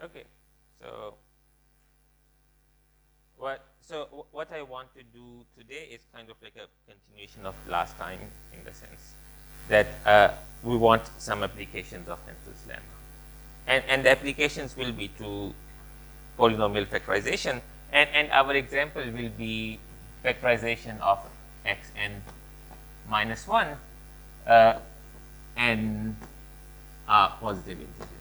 Okay, so what I want to do today is kind of like a continuation of last time, in the sense that we want some applications of Hensel's lemma, and the applications will be to polynomial factorization, and our example will be factorization of xn minus 1 and positive integer.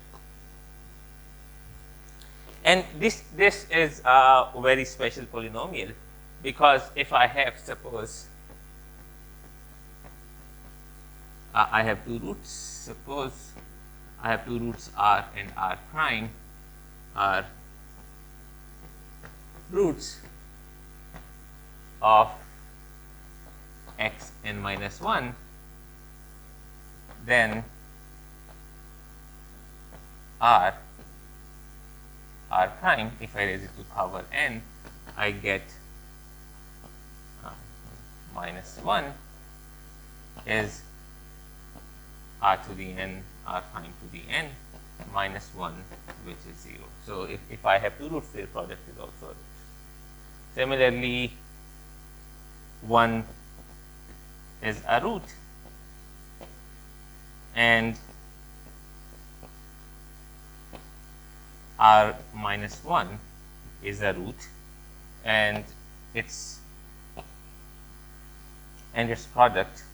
And this is a very special polynomial, because if I have, suppose I have two roots, suppose I have two roots r and r prime are roots of x n minus 1, then r prime, if I raise it to power n, I get minus 1 is r to the n, r prime to the n, minus 1, which is 0. So if I have two roots, their product is also a root. Similarly, 1 is a root, and r minus 1 is a root, and its product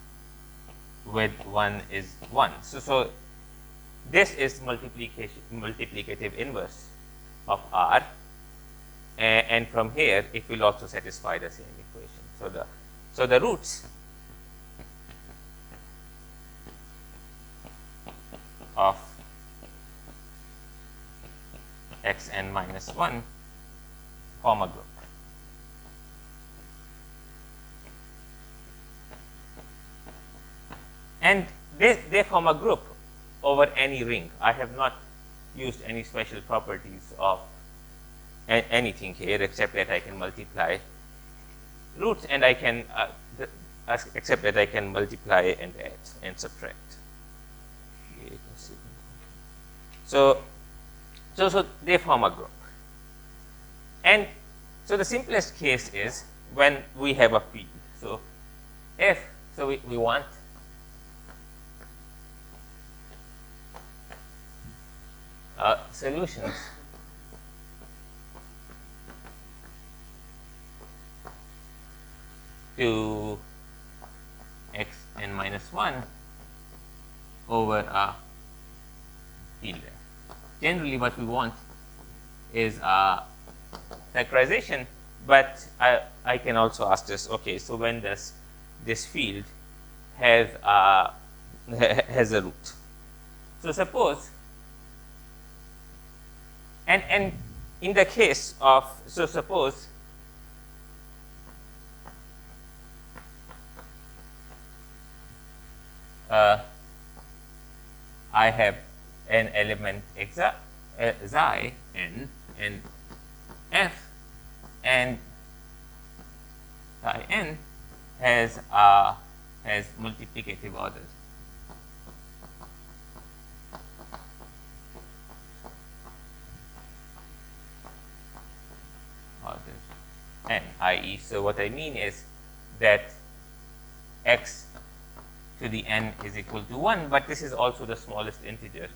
with 1 is 1. So this is multiplicative inverse of r, and from here it will also satisfy the same equation. So the roots of xn minus 1 form a group. And they form a group over any ring. I have not used any special properties of anything here, except that I can multiply roots, and I can except that I can multiply and add and subtract. So they form a group. And so the simplest case is when we have a field. So we want solutions to xn minus 1 over a field. Generally, what we want is a factorization, but I can also ask this, okay, so when does this field have has a root? So suppose, and in the case of, so suppose I have an element xi n and f, and psi n has multiplicative orders. N, i.e., so what I mean is that x to the n is equal to 1, but this is also the smallest integer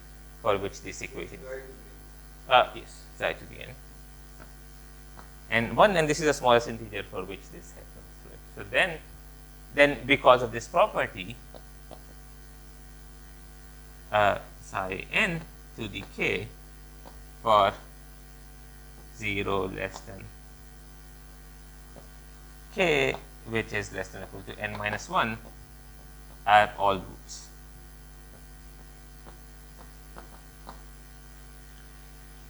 for which this equation is. Yes, psi to the n. And 1, and this is the smallest integer for which this happens. Right? So then because of this property, psi n to the k for 0 less than k, which is less than or equal to n minus 1, are all roots.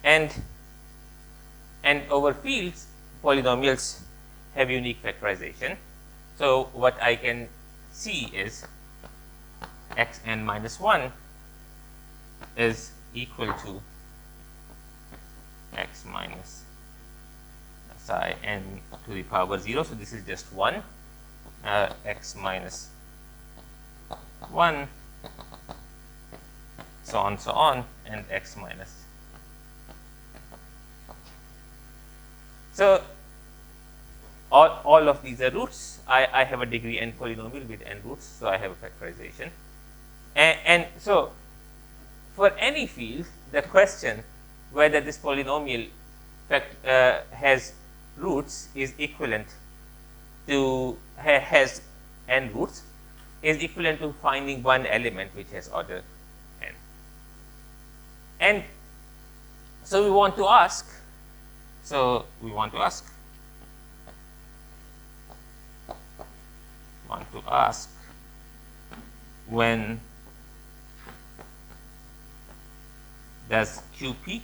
And over fields, polynomials have unique factorization. So what I can see is xn minus 1 is equal to x minus psi n to the power 0. So this is just 1, x minus 1, so on, and x minus So all of these are roots. I have a degree n polynomial with n roots, so I have a factorization. And so for any field, the question whether this polynomial has roots is equivalent to has n roots is equivalent to finding one element which has order n. And so we want to ask when does QP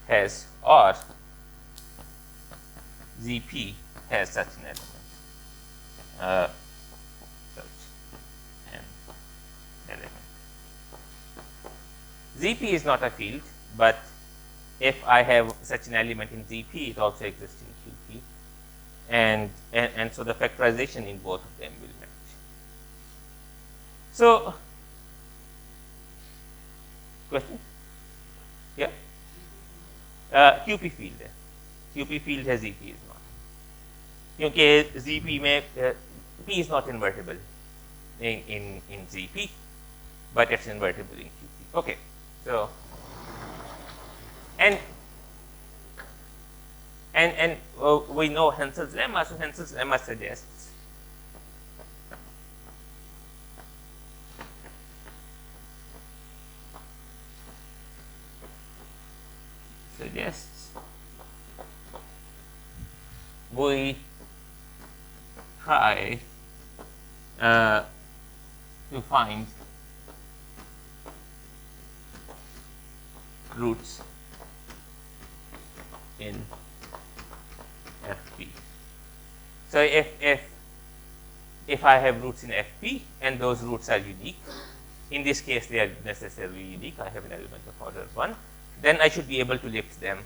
has or ZP has such an element, such an element. ZP is not a field, but if I have such an element in ZP, it also exists in QP, and so the factorization in both of them will match. So, question? Yeah. QP field है. QP field है, ZP is not. क्योंकि ZP में P is not invertible in ZP, but it's invertible in QP. Okay. So, and we know Hensel's lemma. So Hensel's lemma suggests we try to find roots in FP. So if I have roots in FP and those roots are unique, in this case they are necessarily unique, I have an element of order 1, then I should be able to lift them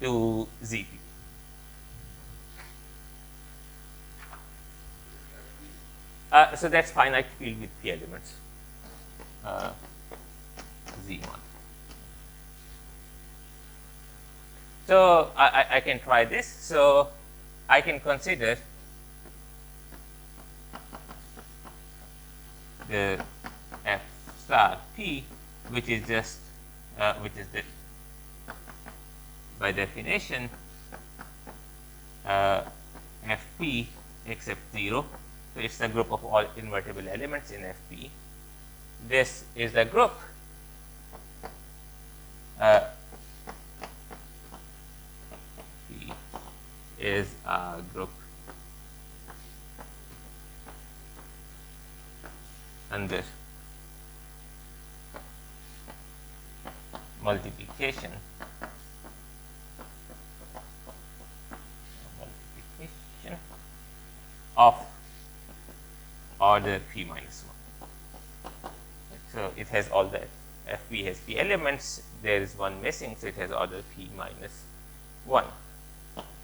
to ZP. So that's finite field with p elements, Z1. So I can try this. So I can consider the f star p, which is just the by definition fp except 0. So it's the group of all invertible elements in FP. This is the group P is a group under multiplication of order p minus 1. So it has all the FP has p elements. There is one missing, so it has order p minus 1.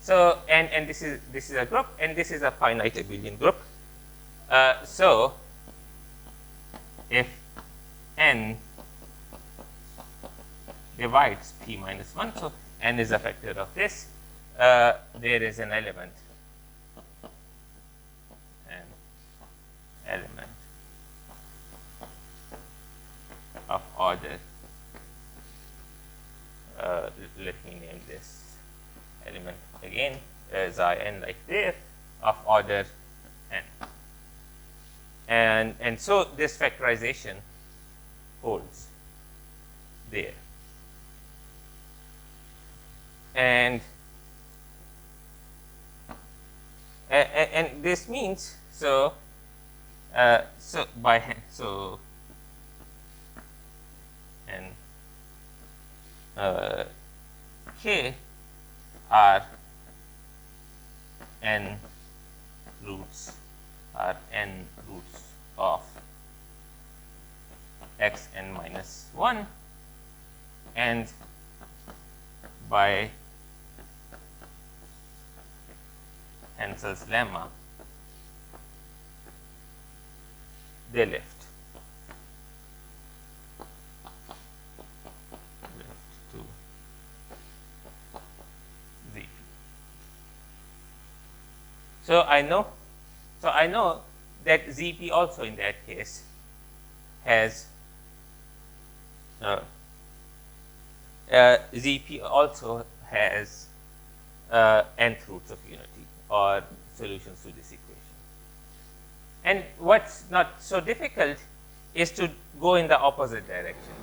So and this is a group, and this is a finite abelian group. So if n divides p minus 1, so n is a factor of this, there is an element of order, let me name this element again xi n, like there, of order n, and so this factorization holds there, and this means so and k are n roots of x n minus 1, and by Hensel's lemma they lift to So I know that ZP also in that case has ZP also has nth roots of unity or solutions to this equation. And what's not so difficult is to go in the opposite direction.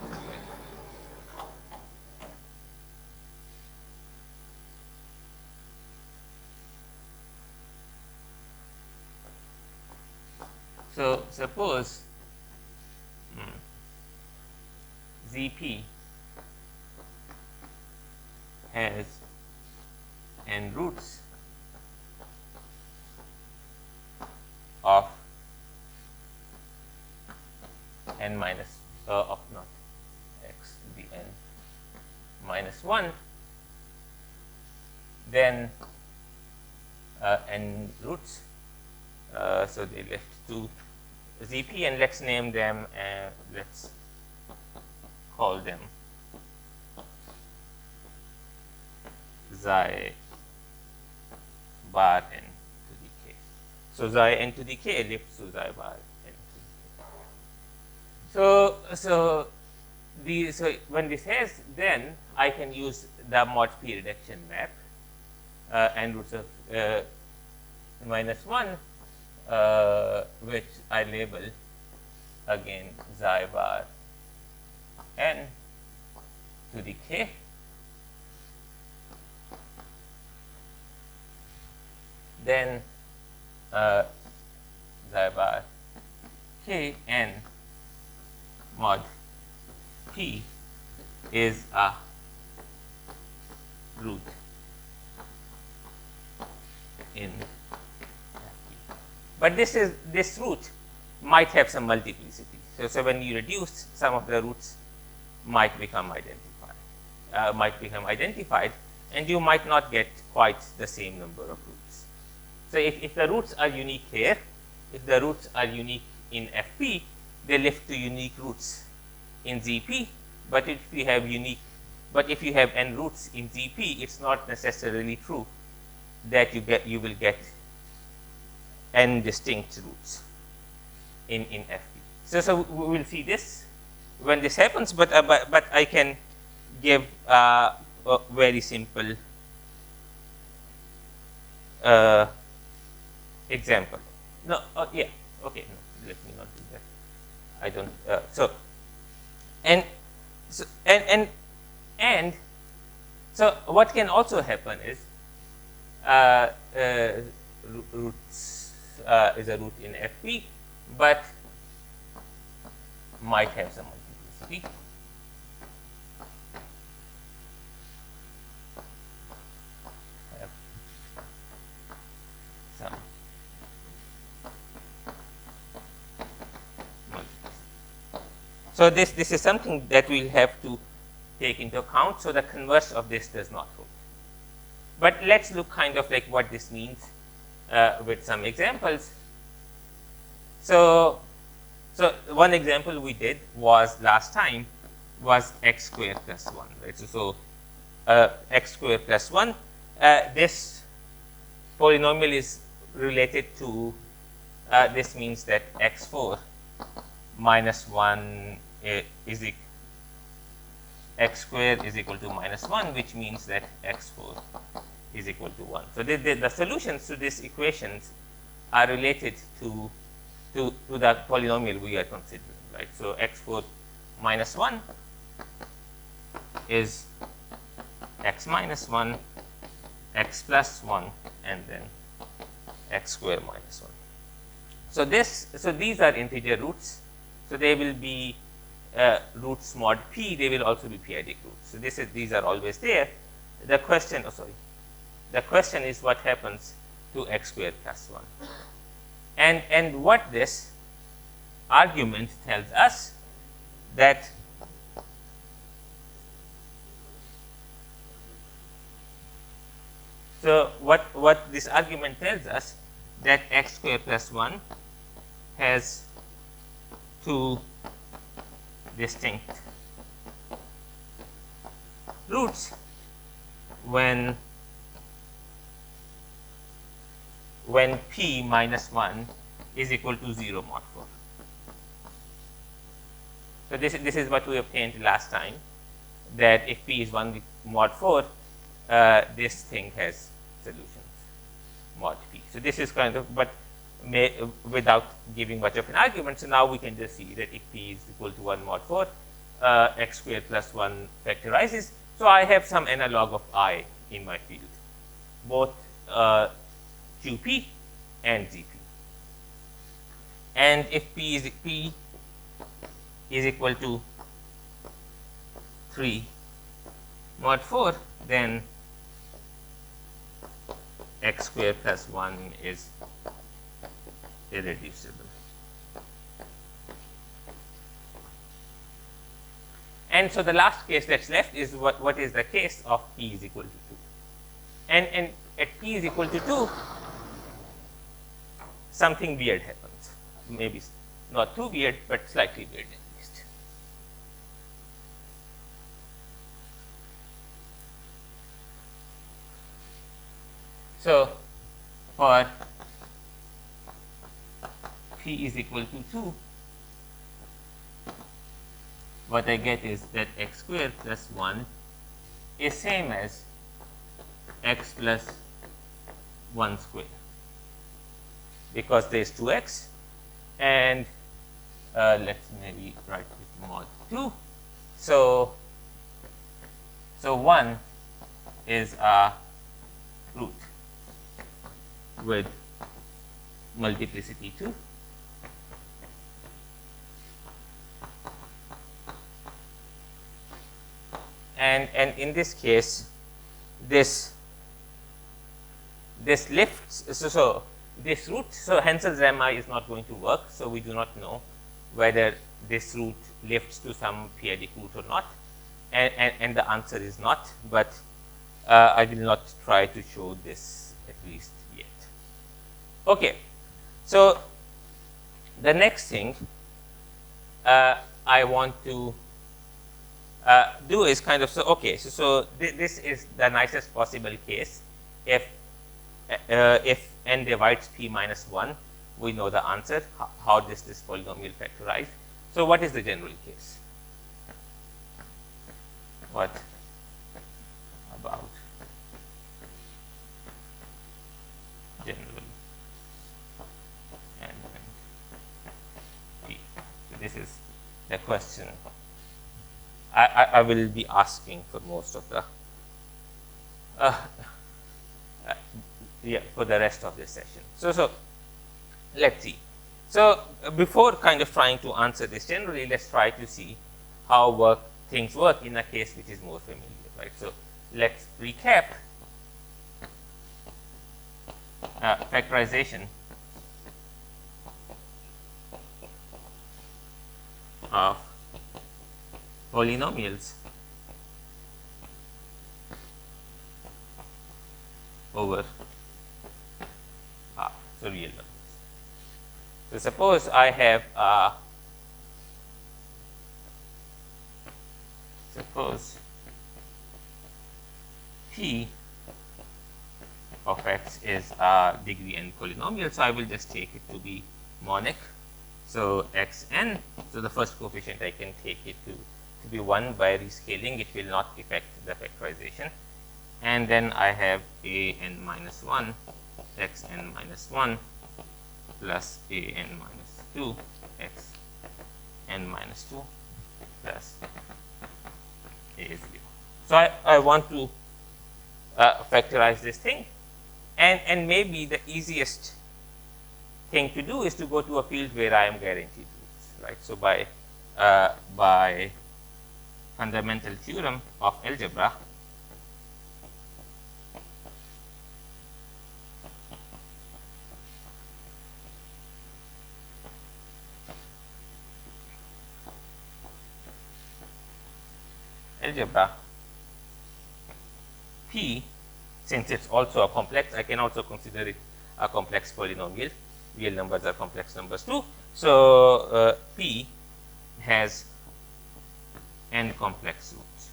So suppose ZP has n roots of n minus of not x to the n minus 1, then n roots. So they left two ZP, and let's name them, let's call them xi bar n to the k. So xi n to the k lifts to xi bar n to the k. So when this has, then I can use the mod p reduction map n roots of minus 1, which I label again xi bar n to the k. Then xi bar k n mod p is a root in FP. But this root might have some multiplicity. So when you reduce, some of the roots might become identified, and you might not get quite the same number of roots. So if the roots are unique here, if the roots are unique in FP, they lift to unique roots in ZP. But if you have n roots in ZP, it's not necessarily true that you will get n distinct roots in FP. So we will see this when this happens, but I can give a very simple example. No, yeah, okay, no, let me not do that. I don't. So what can also happen is roots is a root in FP, but might have some multiplicity. Have some multiplicity. So this is something that we'll have to take into account. So the converse of this does not hold. But let's look kind of like what this means with some examples. So one example we did was last time was x squared plus 1, right? So x squared plus 1, this polynomial is related to, this means that x4 minus 1 is x squared is equal to minus 1, which means that x4 is equal to 1. So the solutions to these equations are related to the polynomial we are considering, right? So x4 minus 1 is x minus 1, x plus 1, and then x squared minus 1. So these are integer roots. So they will be roots mod p. They will also be p-adic roots. So these are always there. The question is what happens to x squared plus 1. And what this argument tells us, that so what this argument tells us, that x squared plus 1 has two distinct roots when when p minus 1 is equal to 0 mod 4. So this is what we obtained last time, that if p is 1 mod 4, this thing has solutions mod p. So this is kind of, but without giving much of an argument. So now we can just see that if p is equal to 1 mod 4, x squared plus 1 factorizes. So I have some analog of I in my field, both QP and GP. And if p is equal to 3 mod 4, then x squared plus 1 is irreducible. And so the last case that's left is what is the case of p is equal to 2. And at p is equal to 2, something weird happens. Maybe not too weird, but slightly weird at least. So for p is equal to 2, what I get is that x squared plus 1 is same as x plus 1 square, because there is 2x, and let's maybe write it mod 2. So 1 is a root with multiplicity 2. And in this case, this lifts, so this root, so Hansel's lemma is not going to work. So we do not know whether this root lifts to some p-adic root or not, and the answer is not, but I will not try to show this at least yet. Okay, so the next thing I want to do is kind of, so this is the nicest possible case. If n divides p minus 1, we know the answer. How does this polynomial factorize? So what is the general case? What about general n p? So this is the question I will be asking for most of the for the rest of this session. So let's see. So before kind of trying to answer this generally, let's try to see how things work in a case which is more familiar, right? So let's recap factorization of polynomials over R, so real numbers. So suppose I have suppose p of x is a degree n polynomial, so I will just take it to be monic. So xn, so the first coefficient I can take it to be 1 by rescaling. It will not affect the factorization. And then I have an minus 1 xn minus 1 plus an minus 2 xn minus 2 plus a0. So I want to factorize this thing, and maybe the easiest thing to do is to go to a field where I am guaranteed roots, right? So by fundamental theorem of algebra, p, since it's also a complex, I can also consider it a complex polynomial. Real numbers are complex numbers too. So p has n complex roots.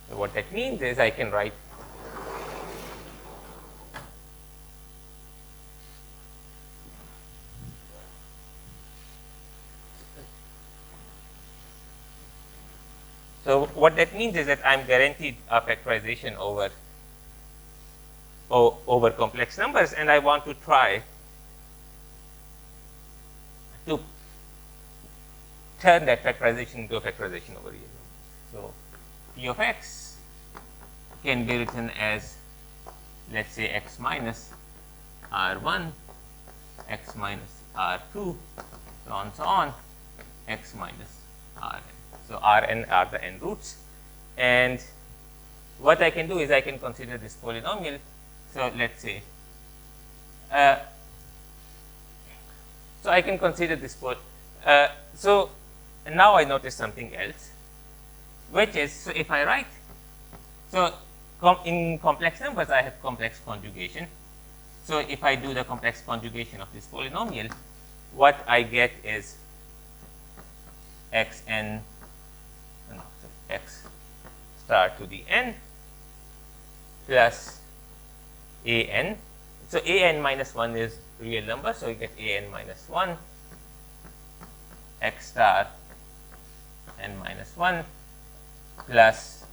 So what that means is I can write So what that means is that I'm guaranteed a factorization over complex numbers, and I want to try to turn that factorization into a factorization over real numbers. So p of x can be written as, let's say, x minus r1, x minus r2, so on, x minus rn. So rn are the n roots, and what I can do is I can consider this polynomial. So let's say, so I can consider this so now I notice something else, which is, so if I write, so in complex numbers I have complex conjugation. So if I do the complex conjugation of this polynomial, what I get is xn, x star to the n plus an. So an minus 1 is real number, so you get an minus 1, x star n minus 1 plus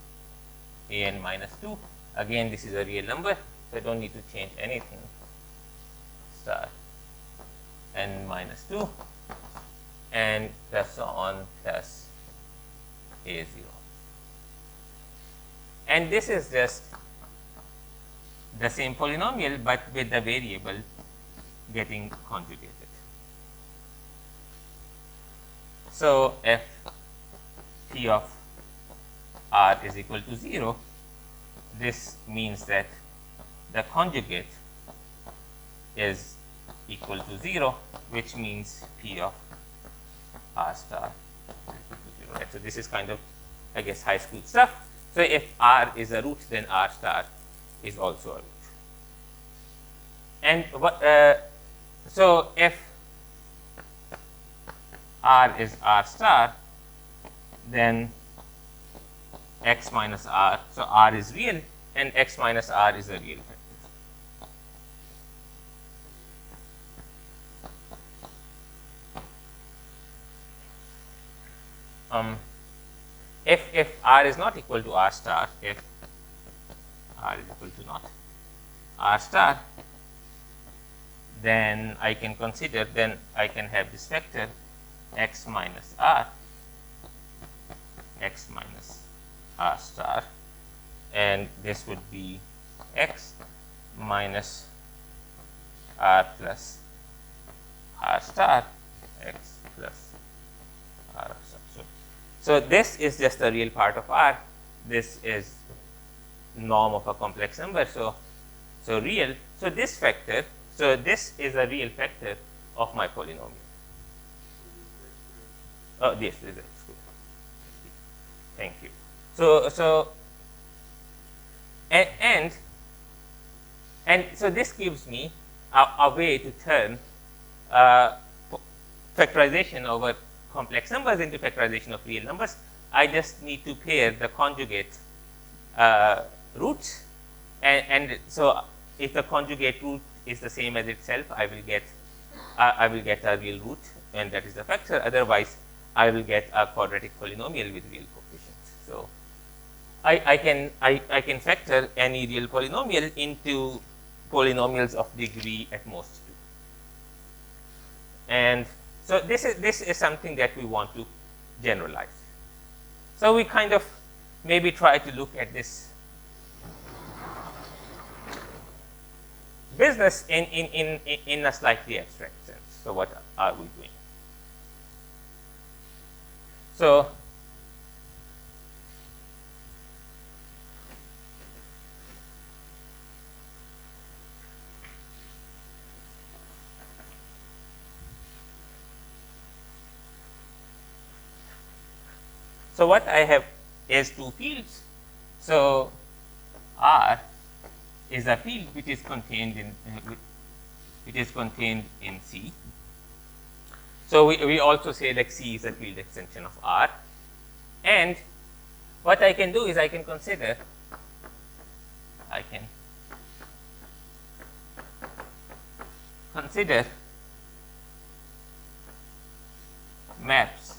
an minus 2. Again, this is a real number, so I don't need to change anything. Star n minus 2 and plus so on plus a0. And this is just the same polynomial, but with the variable getting conjugated. So if p of r is equal to 0, this means that the conjugate is equal to 0, which means p of r star is equal to 0. Right? So this is kind of, I guess, high school stuff. So if r is a root, then r star is also a root. And so if r is r star, then x minus r, so r is real, and x minus r is a real factor. If r is not equal to r star, if r is equal to not r star, then I can consider, then I can have this vector x minus r, x minus r star, and this would be x minus r plus r star, x plus r star. So this is just the real part of r. This is norm of a complex number. So real. So this factor. So this is a real factor of my polynomial. Oh, yes, this is good. Thank you. So so this gives me a way to turn factorization over complex numbers into factorization of real numbers. I just need to pair the conjugate roots, and so if the conjugate root is the same as itself, I will get a real root, and that is the factor. Otherwise, I will get a quadratic polynomial with real coefficients. So I can factor any real polynomial into polynomials of degree at most 2. And so this is something that we want to generalize. So we kind of maybe try to look at this business in a slightly abstract sense. So what are we doing? So what I have is two fields. So R is a field which is contained in C. So we also say like C is a field extension of R. And what I can do is I can consider maps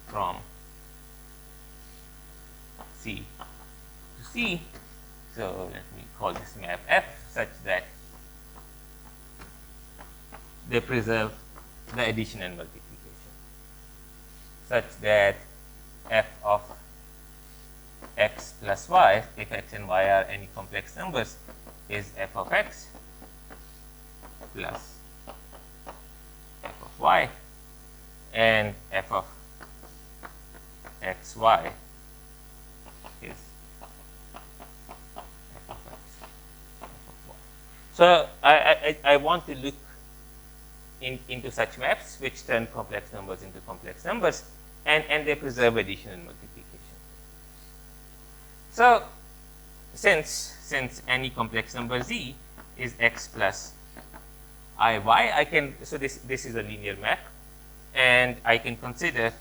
from So let me call this map F such that they preserve the addition and multiplication, such that f of x plus y, if x and y are any complex numbers, is f of x plus f of y, and f of x y is f of x, f of y. So I want to look into such maps which turn complex numbers into complex numbers, and they preserve addition and multiplication. So since any complex number z is x plus I y, I can, so this is a linear map, and I can consider,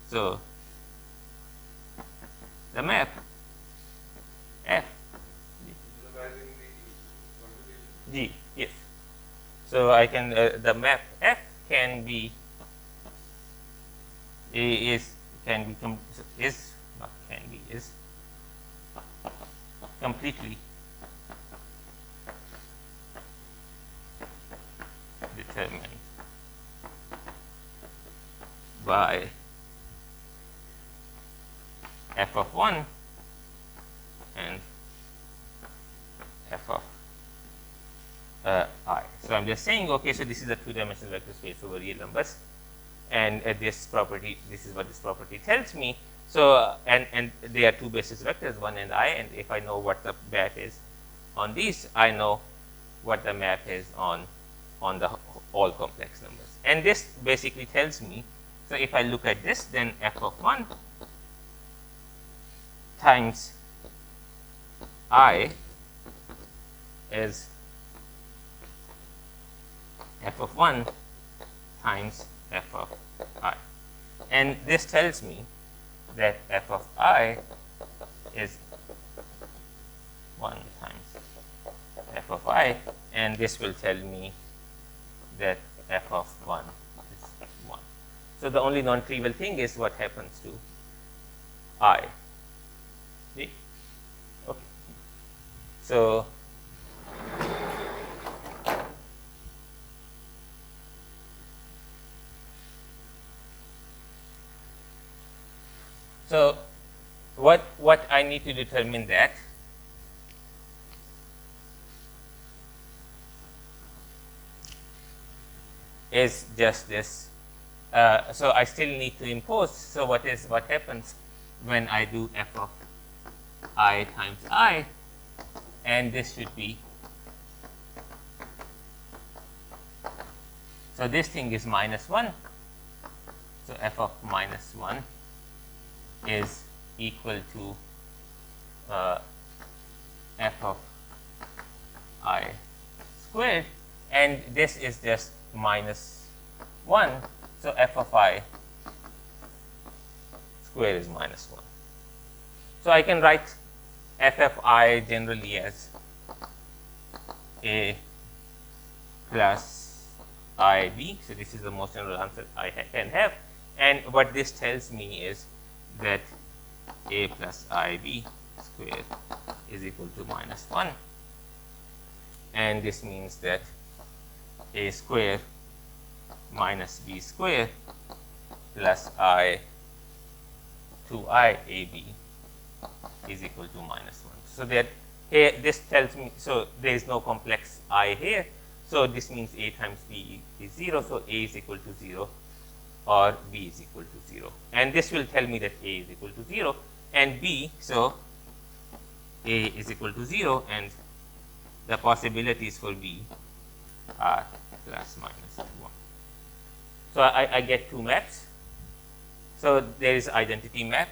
so the map f g, yes. So I can, the map f can be is completely determined by f of 1 and f of I. So I'm just saying, okay, so this is a two-dimensional vector space over real numbers, and this property, this is what this property tells me. So and there are two basis vectors, 1 and I, and if I know what the map is on these, I know what the map is on the all complex numbers. And this basically tells me, so if I look at this, then f of 1 times I is f of 1 times f of I. And this tells me that f of I is 1 times f of I, and this will tell me that f of 1 is 1. So the only non-trivial thing is what happens to I. See? Okay. So what I need to determine that is just this. So I still need to impose. So what happens when I do f of I times I, and this should be, so this thing is -1. So f of -1 is equal to f of I squared, and this is just -1. So f of I squared is -1. So I can write f of I generally as a plus ib. So this is the most general answer I can have. And what this tells me is that a plus ib squared is equal to -1. And this means that a square minus b square plus I 2i ab is equal to -1. So that here this tells me, so there is no complex I here. So this means a times b is 0. So a is equal to 0 or b is equal to 0. And this will tell me that a is equal to 0 and b. So a is equal to 0, and the possibilities for b are plus minus 1. So I get two maps. So there is identity map.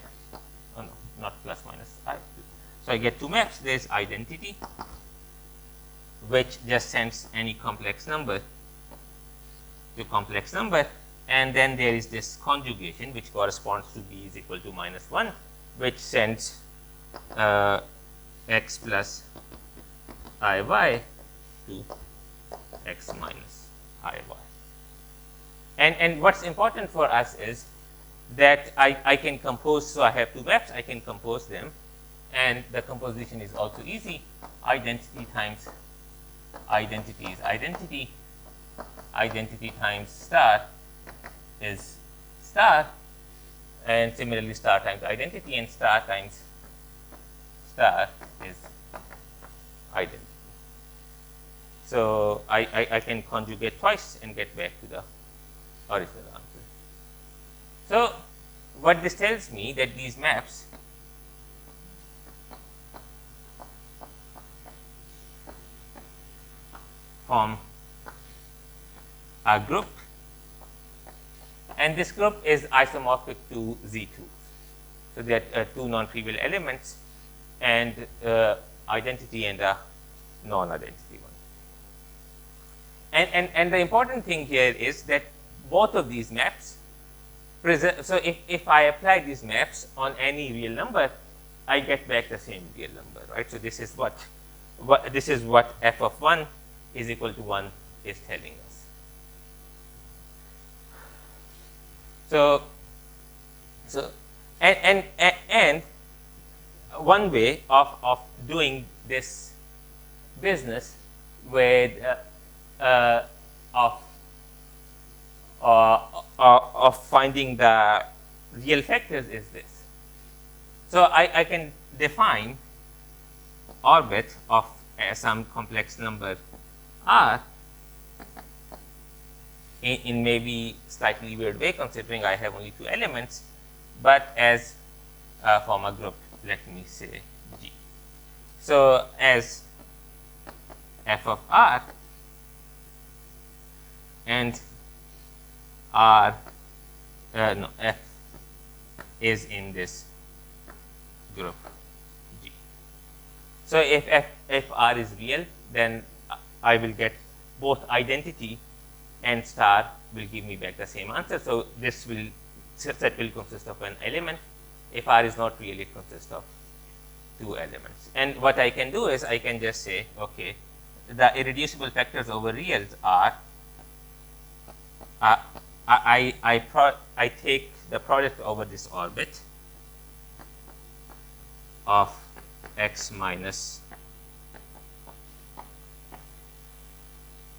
Oh no, not plus minus I. So I get two maps. There is identity, which just sends any complex number to complex number, and then there is this conjugation which corresponds to b is equal to -1, which sends x plus iy to x minus iy. And what's important for us is that I can compose, so I have two maps, I can compose them and the composition is also easy. Identity times identity is identity. Identity times star is star, and similarly star times identity and star times star is identity. So I can conjugate twice and get back to the original answer. So what this tells me that these maps form a group, and this group is isomorphic to Z2. So there are two non-trivial elements, and identity and a non-identity one. And the important thing here is that both of these maps preserve. So if I apply these maps on any real number, I get back the same real number, right? So this is what f of 1 is equal to 1 is telling us. So and one way of doing this business with of finding the real factors is this. So I can define orbit of some complex number r in maybe slightly weird way, considering I have only two elements, but as from a group, let me say G. So as f of r and r no, f is in this group G. So if r is real, then I will get both identity and star will give me back the same answer. So this set will consist of an element. If r is not real, it consists of two elements. And what I can do is I can just say, okay, the irreducible factors over reals are I take the product over this orbit of x minus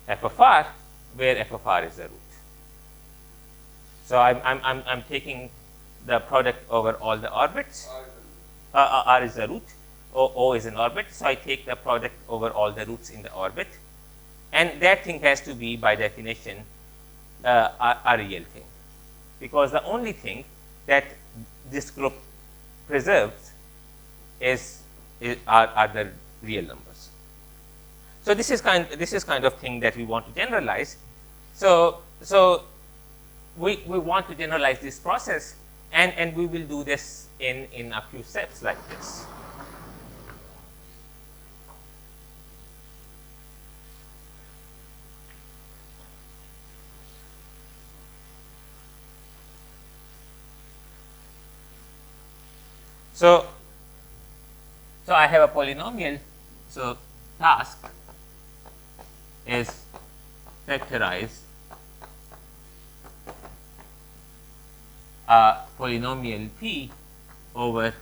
f of r, where f of r is the root. So I'm taking the product over all the orbits. R is the root. O is an orbit. So I take the product over all the roots in the orbit, and that thing has to be, by definition, a real thing, because the only thing that this group preserves are the real numbers. So this is kind of thing that we want to generalize. So we want to generalize this process, and we will do this in a few steps like this. So I have a polynomial. So task is factorize a polynomial p over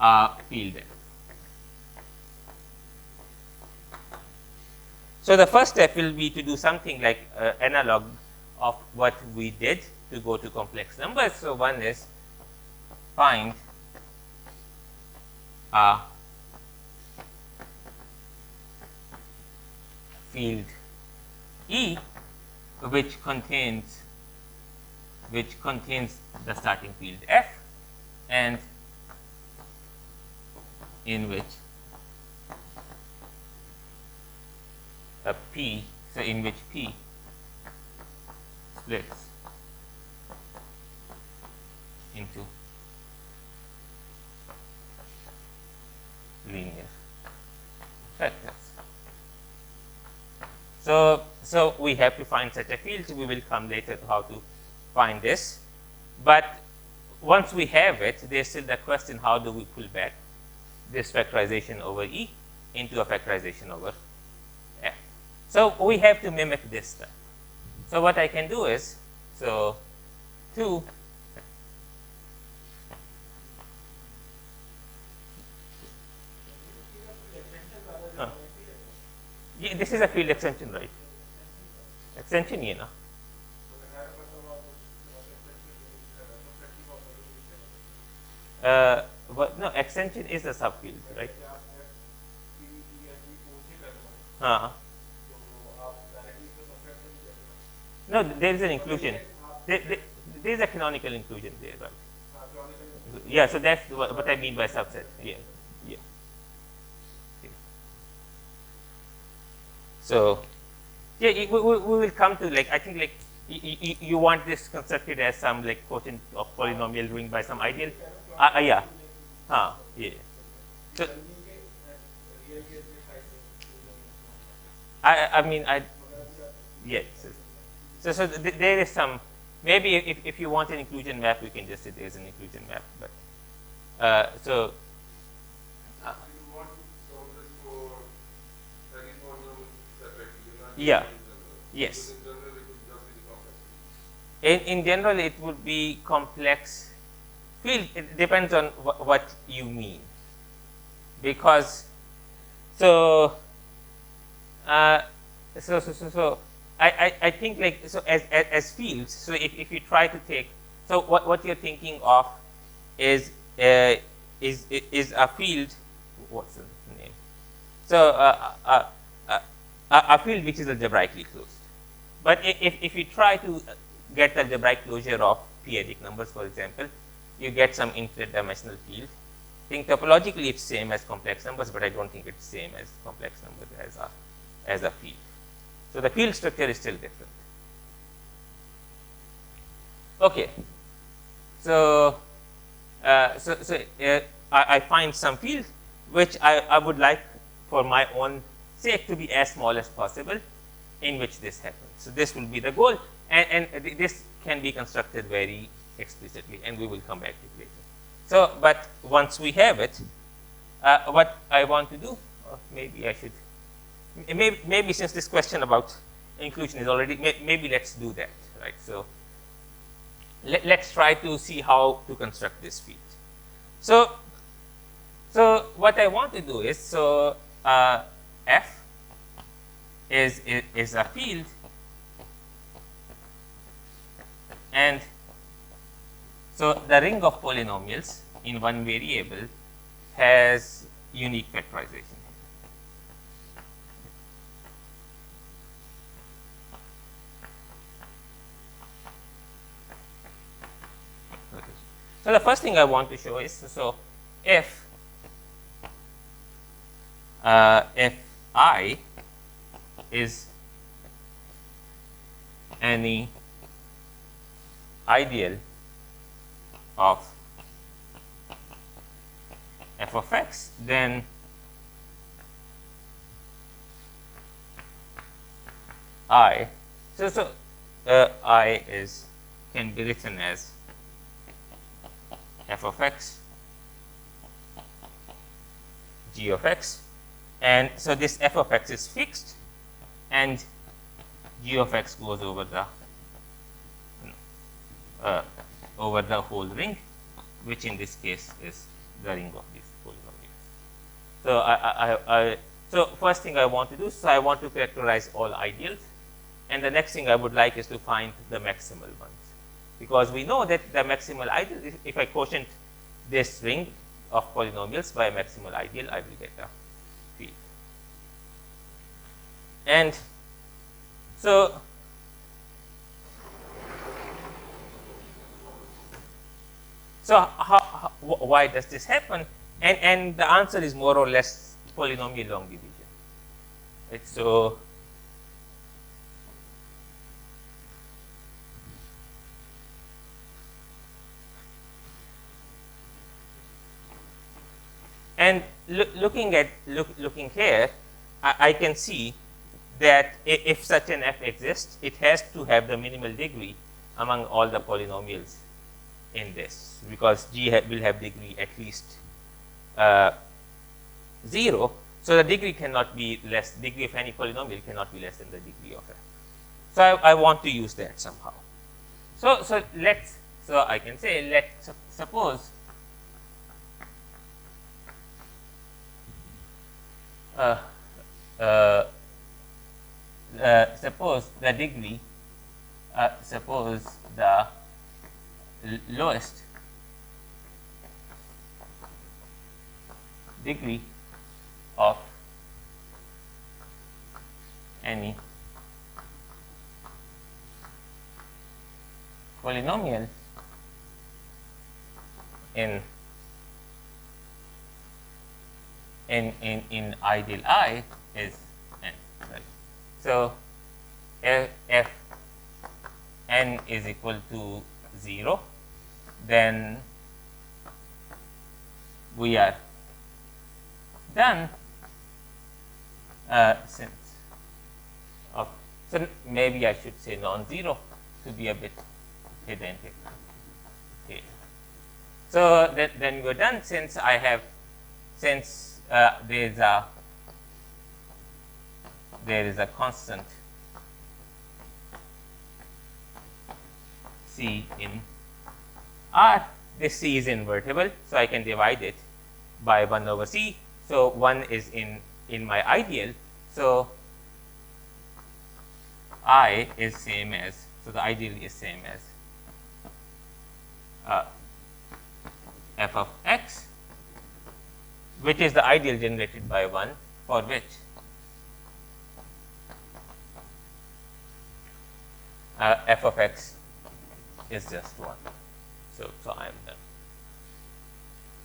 a field f. So the first step will be to do something like analog of what we did to go to complex numbers. So one is find a field E which contains the starting field F, and in which P splits into linear factors. So we have to find such a field. We will come later to how to find this. But once we have it, there's still the question, how do we pull back this factorization over E into a factorization over F? So we have to mimic this step. So what I can do is, so 2 this is a field extension, right? Extension, you know. But no, extension is a subfield, right? No, there is an inclusion. There is a canonical inclusion there, right? Yeah, so that's what I mean by subset. Yeah, yeah. So, yeah, we will come to, like, I think, like, you want this constructed as some, like, quotient of polynomial doing by some ideal. Yeah. Yeah. So, I mean, yes. So there is some, maybe if you want an inclusion map, we can just say there's an inclusion map. But so. Yeah. Yes. In general, it would be complex field. It depends on what you mean, because so I think, like, so as fields. So if you try to take, so what you're thinking of is a field. What's the name? So a field which is algebraically closed. But if you try to get the algebraic closure of p-adic numbers, for example, you get some infinite dimensional field. I think topologically it's same as complex numbers, but I don't think it's same as complex numbers as a field. So the field structure is still different. Okay. So I find some field which I would like, for my own sake, to be as small as possible, in which this happens. So this will be the goal, and this can be constructed very explicitly, and we will come back to it later. So, but once we have it, what I want to do, or maybe I should, maybe since this question about inclusion is already, maybe let's do that, right? So let's try to see how to construct this field. So what I want to do is, so F is a field, and so the ring of polynomials in one variable has unique factorization. Okay. So the first thing I want to show is, so if I is any ideal of f of x, then I, I can be written as f of x, g of x, and so this f of x is fixed, and g of x goes over the whole ring, which in this case is the ring of these polynomials. So so first thing I want to do, so I want to characterize all ideals, and the next thing I would like is to find the maximal ones, because we know that the maximal ideal, if I quotient this ring of polynomials by a maximal ideal, I will get a field. And so why does this happen? And the answer is more or less polynomial long division. Right? So and looking here, I can see that if such an f exists, it has to have the minimal degree among all the polynomials in this, because g will have degree at least 0. So the degree cannot be less, degree of any polynomial cannot be less than the degree of f. So I want to use that somehow. So I can say, suppose suppose the degree, suppose the lowest degree of any polynomial in ideal I is n. Right. So, if n is equal to 0, then we are done. Since of, so maybe I should say non-zero to be a bit pedantic. Okay. So then we're done, since I have, since there is a constant C in R. This C is invertible, so I can divide it by 1 over C. So 1 is in my ideal. So I is same as, so the ideal is same as f of x, which is the ideal generated by 1, for which f of x is just 1. So I am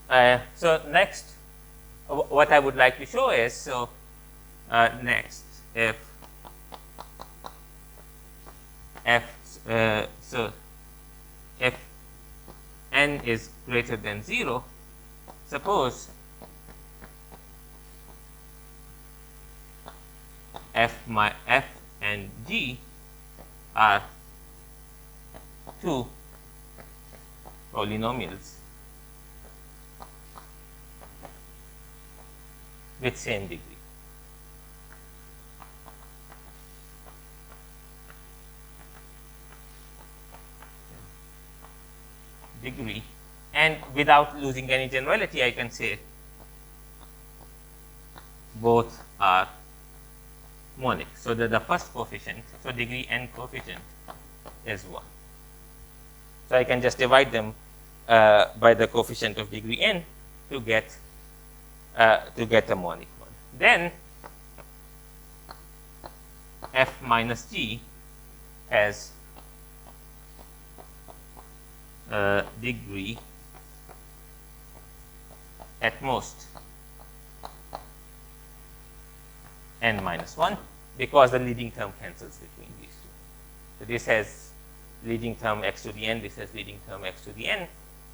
done. So next, what I would like to show is, so next, if n is greater than 0, suppose f and g are two polynomials with same degree. And without losing any generality, I can say both are monic. So that the first coefficient, so degree n coefficient is 1. So I can just divide them by the coefficient of degree n to get a monic one. Then f minus g has degree at most n minus 1, because the leading term cancels between these two. So this has leading term x to the n, this has leading term x to the n,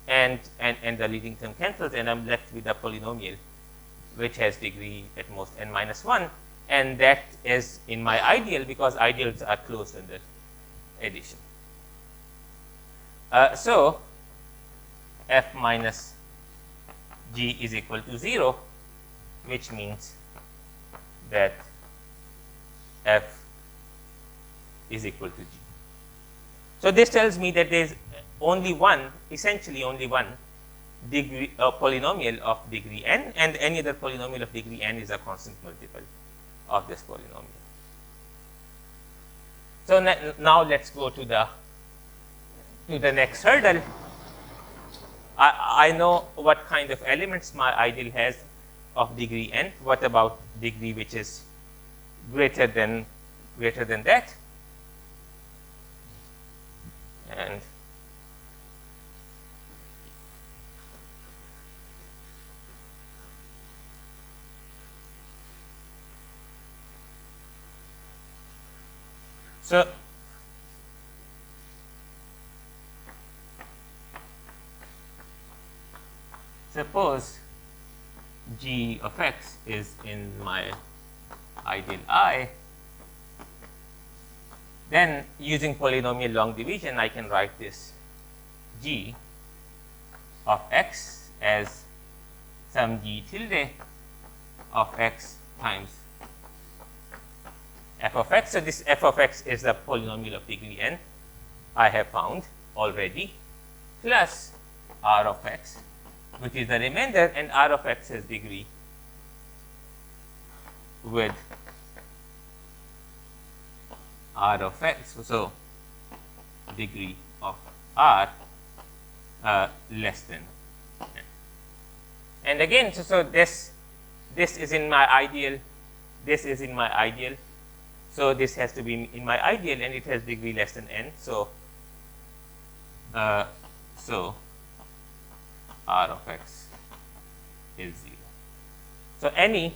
and the leading term cancels, and I'm left with a polynomial which has degree at most n minus 1, and that is in my ideal, because ideals are closed under addition. So f minus g is equal to 0, which means that f is equal to g. So this tells me that there is only one, essentially only one degree polynomial of degree n, and any other polynomial of degree n is a constant multiple of this polynomial. So now let's go to the next hurdle. I know what kind of elements my ideal has of degree n. What about degree which is greater than that? And so suppose g of x is in my ideal I, then using polynomial long division, I can write this g of x as some g tilde of x times f of x. So this f of x is the polynomial of degree n I have found already, plus r of x, which is the remainder, and r of x has degree with R of x, so degree of R less than n. And again, so this is in my ideal, this is in my ideal, so this has to be in my ideal, and it has degree less than n. So so R of x is 0. So any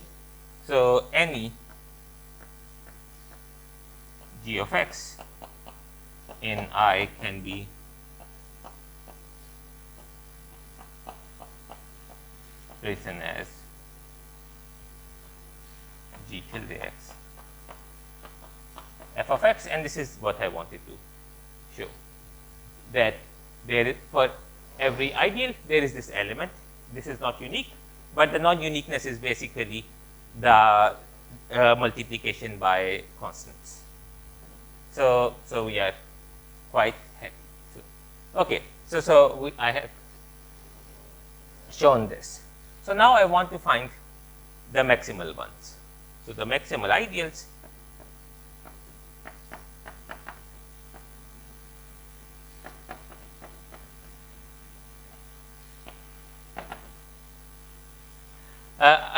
g of x in I can be written as g tilde x f of x, and this is what I wanted to show, that there is, for every ideal there is this element. This is not unique, but the non-uniqueness is basically the multiplication by constants. So we are quite happy. Okay, so I have shown this. So now I want to find the maximal ones. So the maximal ideals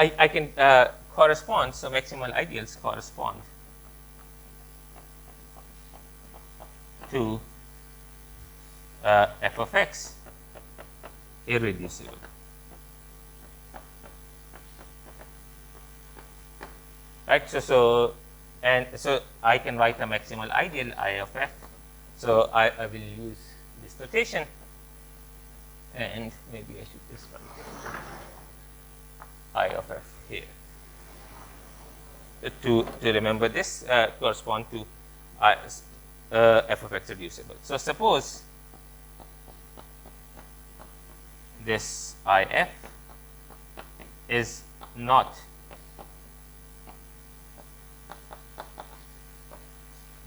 I can correspond, so maximal ideals correspond to f of x irreducible. Right, so I can write a maximal ideal I of f. So I will use this notation, and maybe I should just write I of f here to remember this correspond to f of x reducible. So suppose this if is not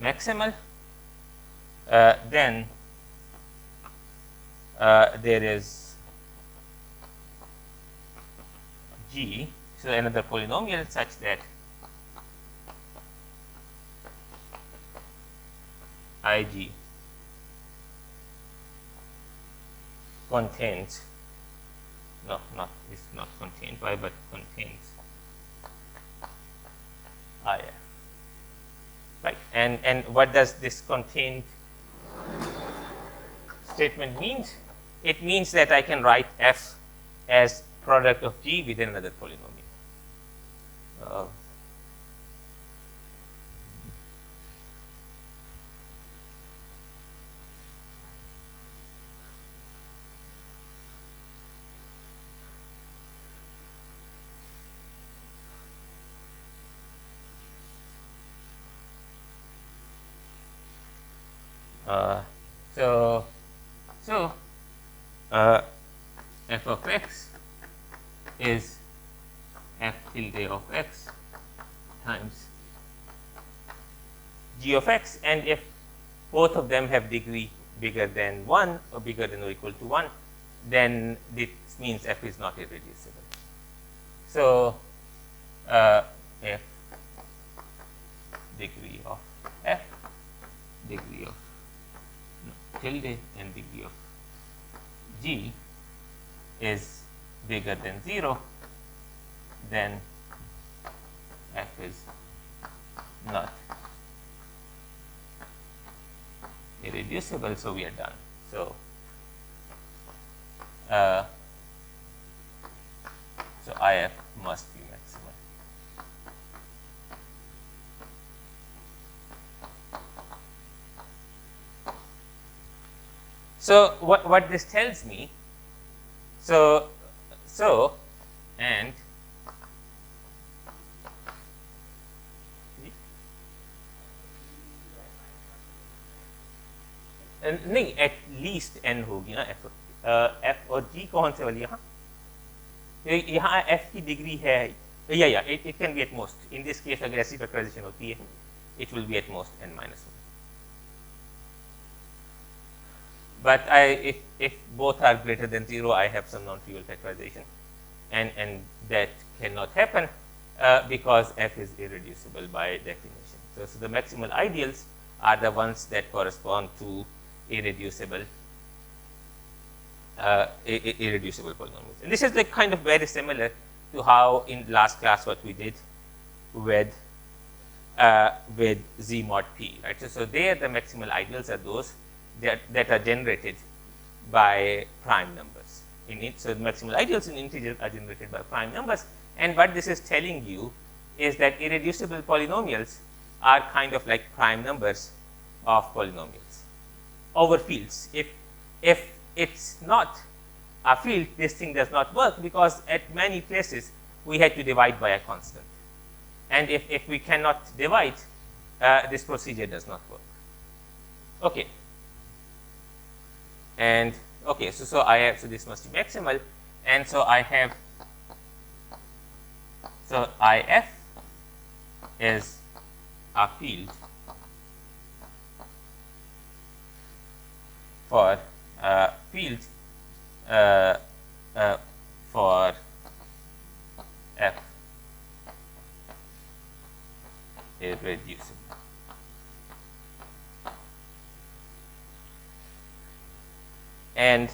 maximal, then there is g, so another polynomial such that ig contains, no, not is not contained by, but contains if. Right, and what does this contained statement means? It means that I can write f as product of g within another polynomial. F of x is f tilde of x times g of x, and if both of them have degree bigger than 1 or bigger than or equal to 1, then this means f is not irreducible. So f degree of f, degree of tilde, and degree of g is bigger than 0, then f is not irreducible. So we are done. So if must be maximal. So what this tells me, and नहीं, at least n होगी ना, f और g कौन से वाली यहाँ f की degree है, या it can be at most. In this case अगर ऐसी फैक्टराइजेशन होती है, it will be at most n minus 1. But if both are greater than 0, I have some non-trivial factorization, and that cannot happen because f is irreducible by definition. So the maximal ideals are the ones that correspond to irreducible irreducible polynomials. And this is like kind of very similar to how in last class what we did with Z mod P, right? So there the maximal ideals are those that are generated by prime numbers. So the maximal ideals in integers are generated by prime numbers. And what this is telling you is that irreducible polynomials are kind of like prime numbers of polynomials over fields. If it's not a field, this thing does not work, because at many places we had to divide by a constant. And if we cannot divide, this procedure does not work. Okay. And okay, so I have, so this must be maximal, and so I have, so IF is a field for for F irreducible. And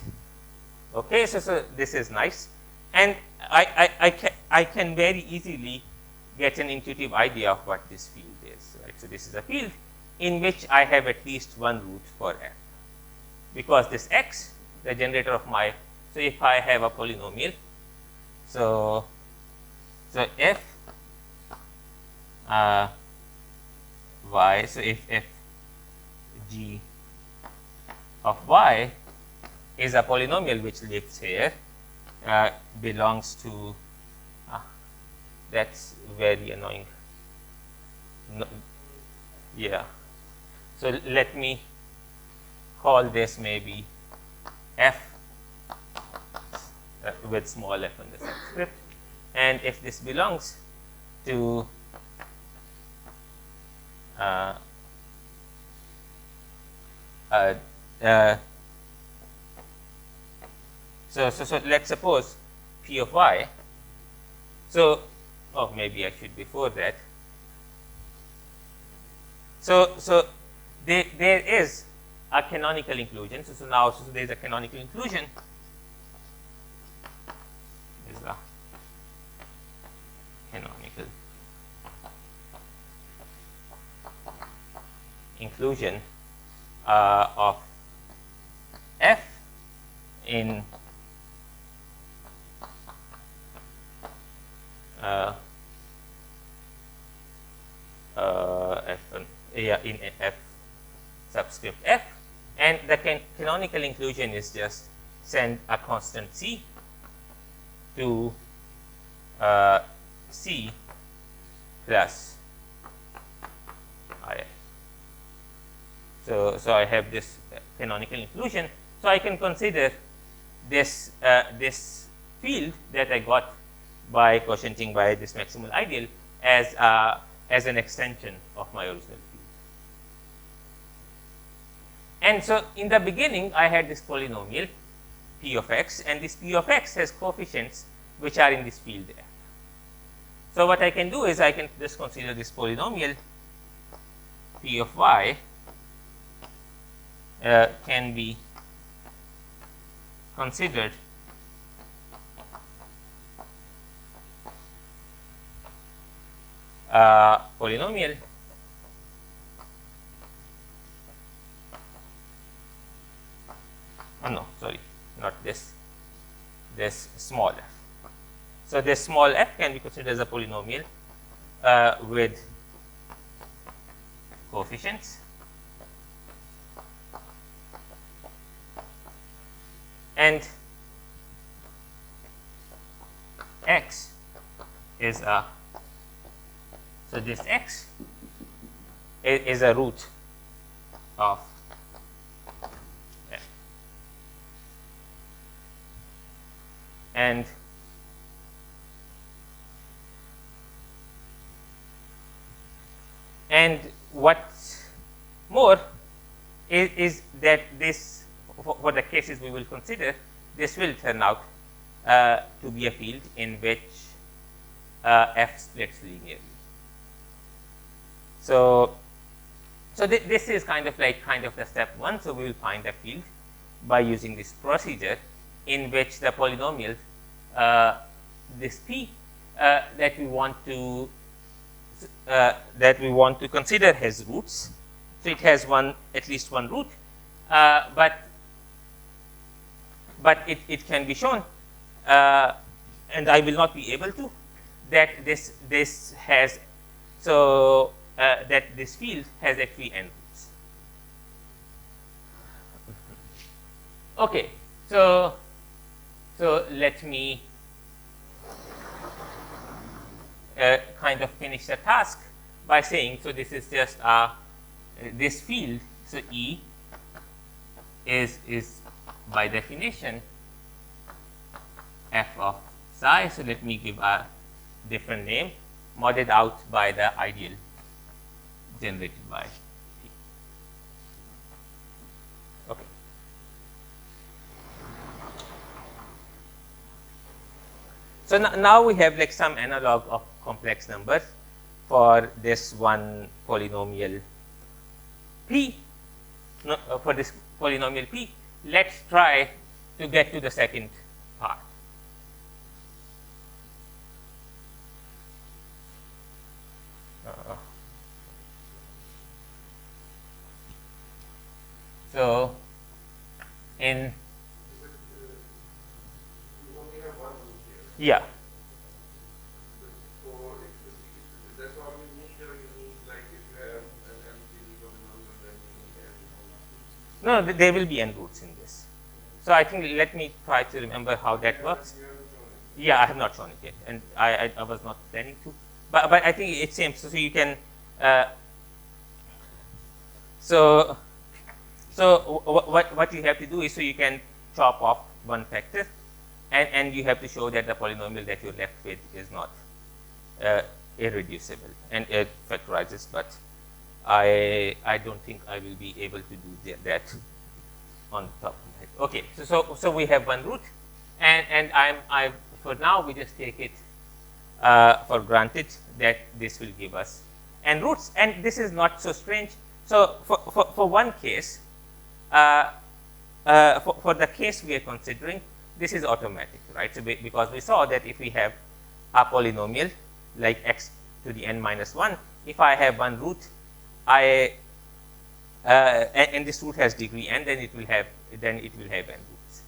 okay, so this is nice, and I can very easily get an intuitive idea of what this field is, right? So this is a field in which I have at least one root for F, because this X, the generator of my, so if I have a polynomial, so if y, so if g of y is a polynomial which lives here, belongs to, that's very annoying. No, yeah. So let me call this maybe f with small f in the subscript. And if this belongs to so let's suppose p of y. So, oh, maybe I should before that. So there is a canonical inclusion. So now there is a canonical inclusion. Is a canonical inclusion of f in in f subscript f, and the canonical inclusion is just send a constant c to c plus if. So I have this canonical inclusion. So I can consider this this field that I got by quotienting by this maximal ideal as an extension of my original field. And so in the beginning, I had this polynomial p of x, and this p of x has coefficients which are in this field f. So what I can do is I can just consider this polynomial p of y can be considered polynomial oh no, sorry, not this, this small f. So this small f can be considered as a polynomial with coefficients, and x is a, so this x is a root of f, and what's more is that this, for the cases we will consider, this will turn out to be a field in which f splits linearly. So So this is kind of the step one. So we will find a field by using this procedure in which the polynomial this p that we want to consider has roots. So it has at least one root, but it can be shown, and I will not be able to, that this has that this field has actually n roots. Okay, so let me kind of finish the task by saying, so this is just this field. So E is by definition f of psi. So let me give a different name, modded out by the ideal generated by P. Okay. So now we have like some analog of complex numbers for this one polynomial P. For this polynomial P, let's try to get to the second part. So in yeah. No, there will be n roots in this. So I think let me try to remember how that works. Yeah, I have not shown it yet, and I was not planning to. But I think it's same. So you can. So what you have to do is, so you can chop off one factor, and you have to show that the polynomial that you're left with is not irreducible, and it factorizes. But I don't think I will be able to do that on top of my head. Okay, so we have one root, and I for now we just take it for granted that this will give us n roots, and this is not so strange. So for one case, for the case we are considering, this is automatic, right? So because we saw that if we have a polynomial like x to the n minus 1, if I have one root, and this root has degree n, then it will have n roots.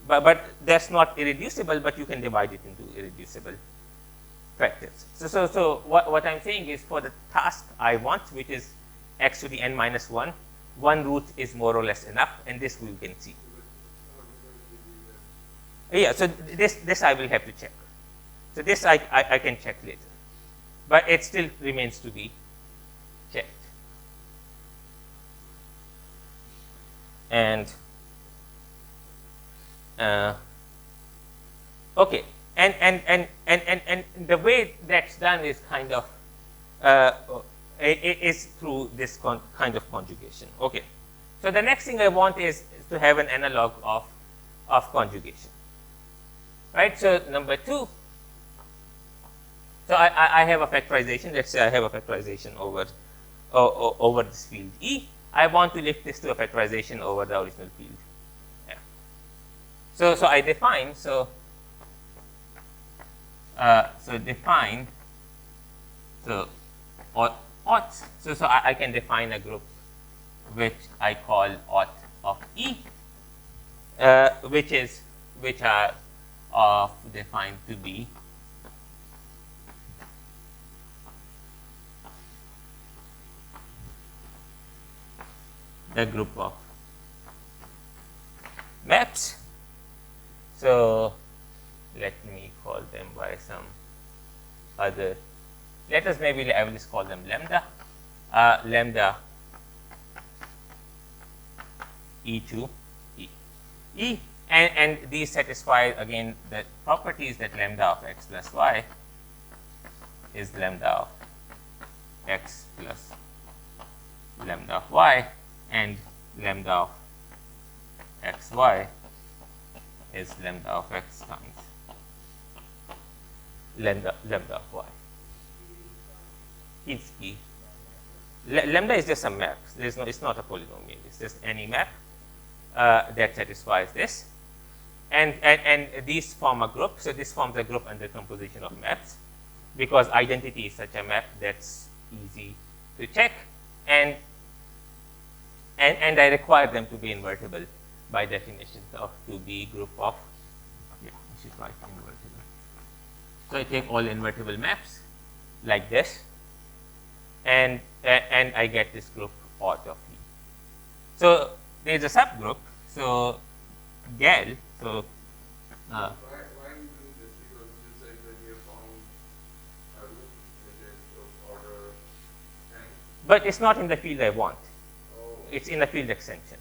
But that's not irreducible, but you can divide it into irreducible factors. So what I'm saying is, for the task I want, which is x to the n minus 1, one root is more or less enough, and this we can see. Yeah, so this I will have to check. So this I can check later, but it still remains to be checked. And okay, and the way that's done is kind of is through this kind of conjugation. Okay, so the next thing I want is to have an analog of conjugation, right? So number 2. So I have a factorization. Let's say I have a factorization over this field E. I want to lift this to a factorization over the original field. Yeah. So I define define aught. So I can define a group which I call aught of E, which are defined to be the group of maps. So let me call them by some other letters. Maybe I will just call them lambda. Lambda E2 E. And these satisfy again the properties that lambda of x plus y is lambda of x plus lambda of y, and lambda of xy is lambda of x times lambda of y. It's E. lambda is just a map. There's no, it's not a polynomial. It's just any map that satisfies this. And these form a group. So this forms a group under composition of maps, because identity is such a map that's easy to check, and I require them to be invertible by definition of to be group of, yeah, I should write invertible. So I take all invertible maps like this, and I get this group out of E. So there's a subgroup. So gal. So why you do this? Because you said that you found a root which is of order n. But it's not in the field I want. Oh. It's in the field extension.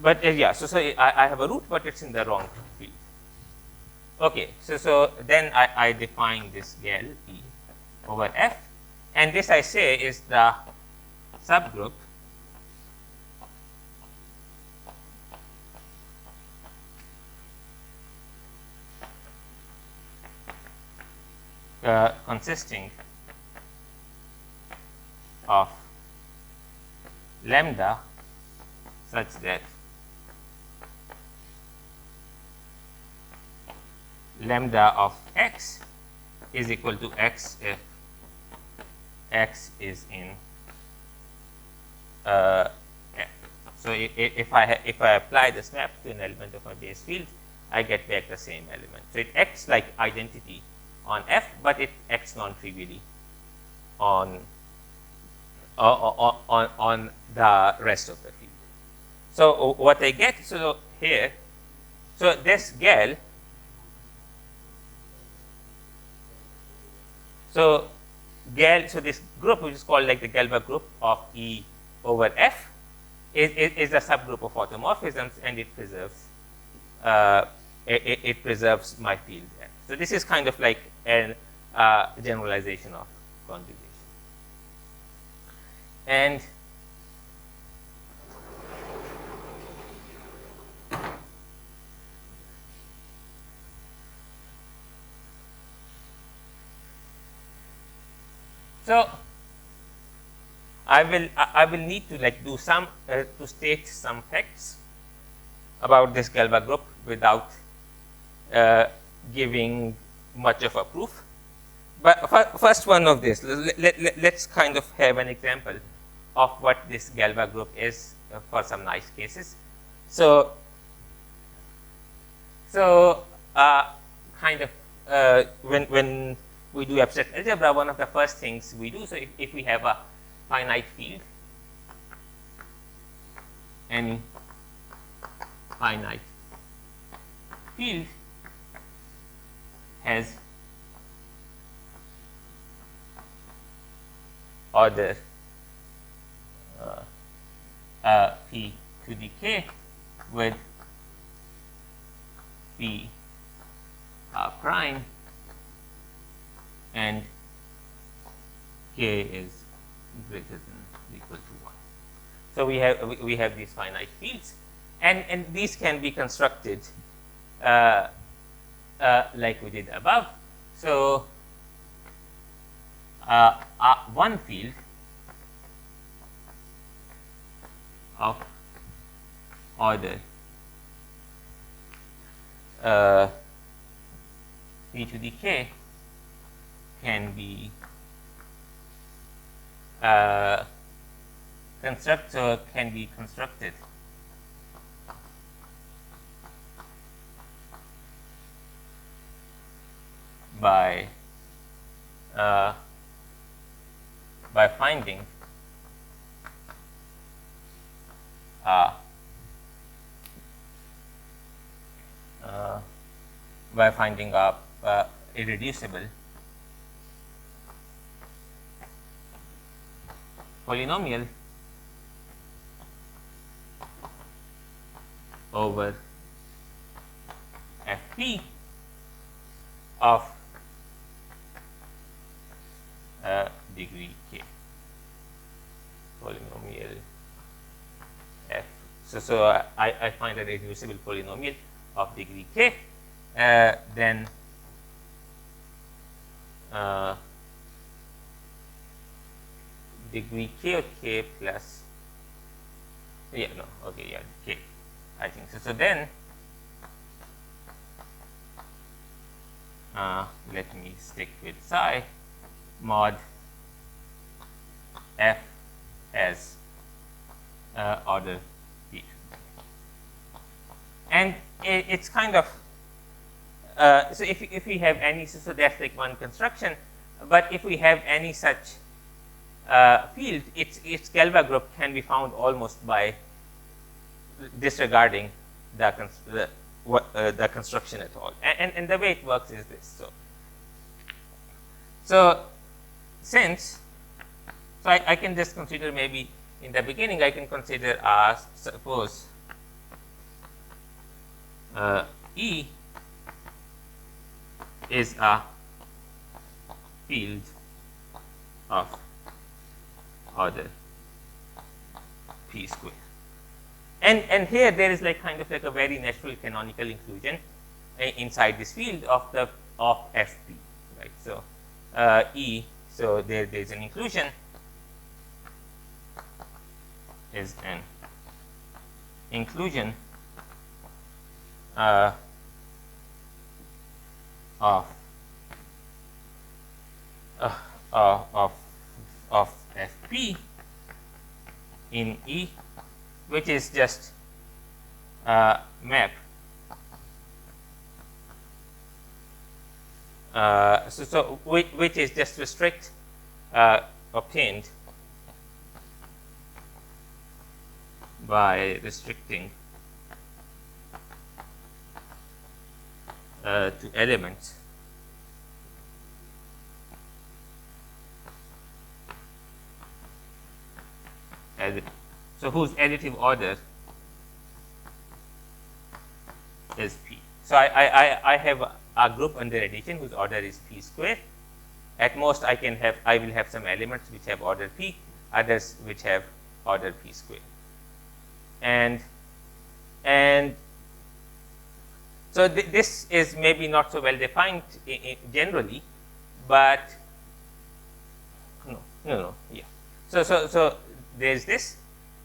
But yeah, so I have a root, but it's in the wrong field. Okay, so then I define this gal E over F, and this I say is the subgroup consisting of lambda such that lambda of x is equal to x if x is in F. So if I apply this map to an element of my base field, I get back the same element. So it acts like identity on F, but it acts non-trivially on the rest of the field. So what I get, so here, so this gal, so this group, which is called like the Gelbach group of E over F, is a subgroup of automorphisms, and it preserves my field F. So this is kind of like a generalization of conjugation. And so I will need to like do some to state some facts about this Gelbach group without giving much of a proof. But first one of this, let's kind of have an example of what this Gelbach group is for some nice cases. So kind of when we do abstract algebra, one of the first things we do, so if we have a finite field, any finite field has order p to the k with p prime and k is greater than or equal to 1. So we have these finite fields, and these can be constructed like we did above. So one field of order p to the k can be constructed by finding a irreducible polynomial over Fp of degree k, polynomial f. So I find a reducible polynomial of degree k, then degree k or k plus, yeah, no, okay, yeah, k, I think so. So then, let me stick with psi mod f as order p. And it's kind of, so if we have any, so that's like one construction, but if we have any such field, its Galois group can be found almost by disregarding the construction at all. And the way it works is this. So since, so I can just consider, maybe in the beginning I can consider, suppose E is a field of order p square. And here there is like kind of like a very natural canonical inclusion inside this field of fp, right? So E, so there is an inclusion, is an inclusion of fp in E, which is just map. So which is just restrict obtained by restricting to elements so whose additive order is p. So I have a group under addition whose order is p square. At most I will have some elements which have order p, others which have order p square. And so this is maybe not so well defined generally, but no, yeah. So there is this,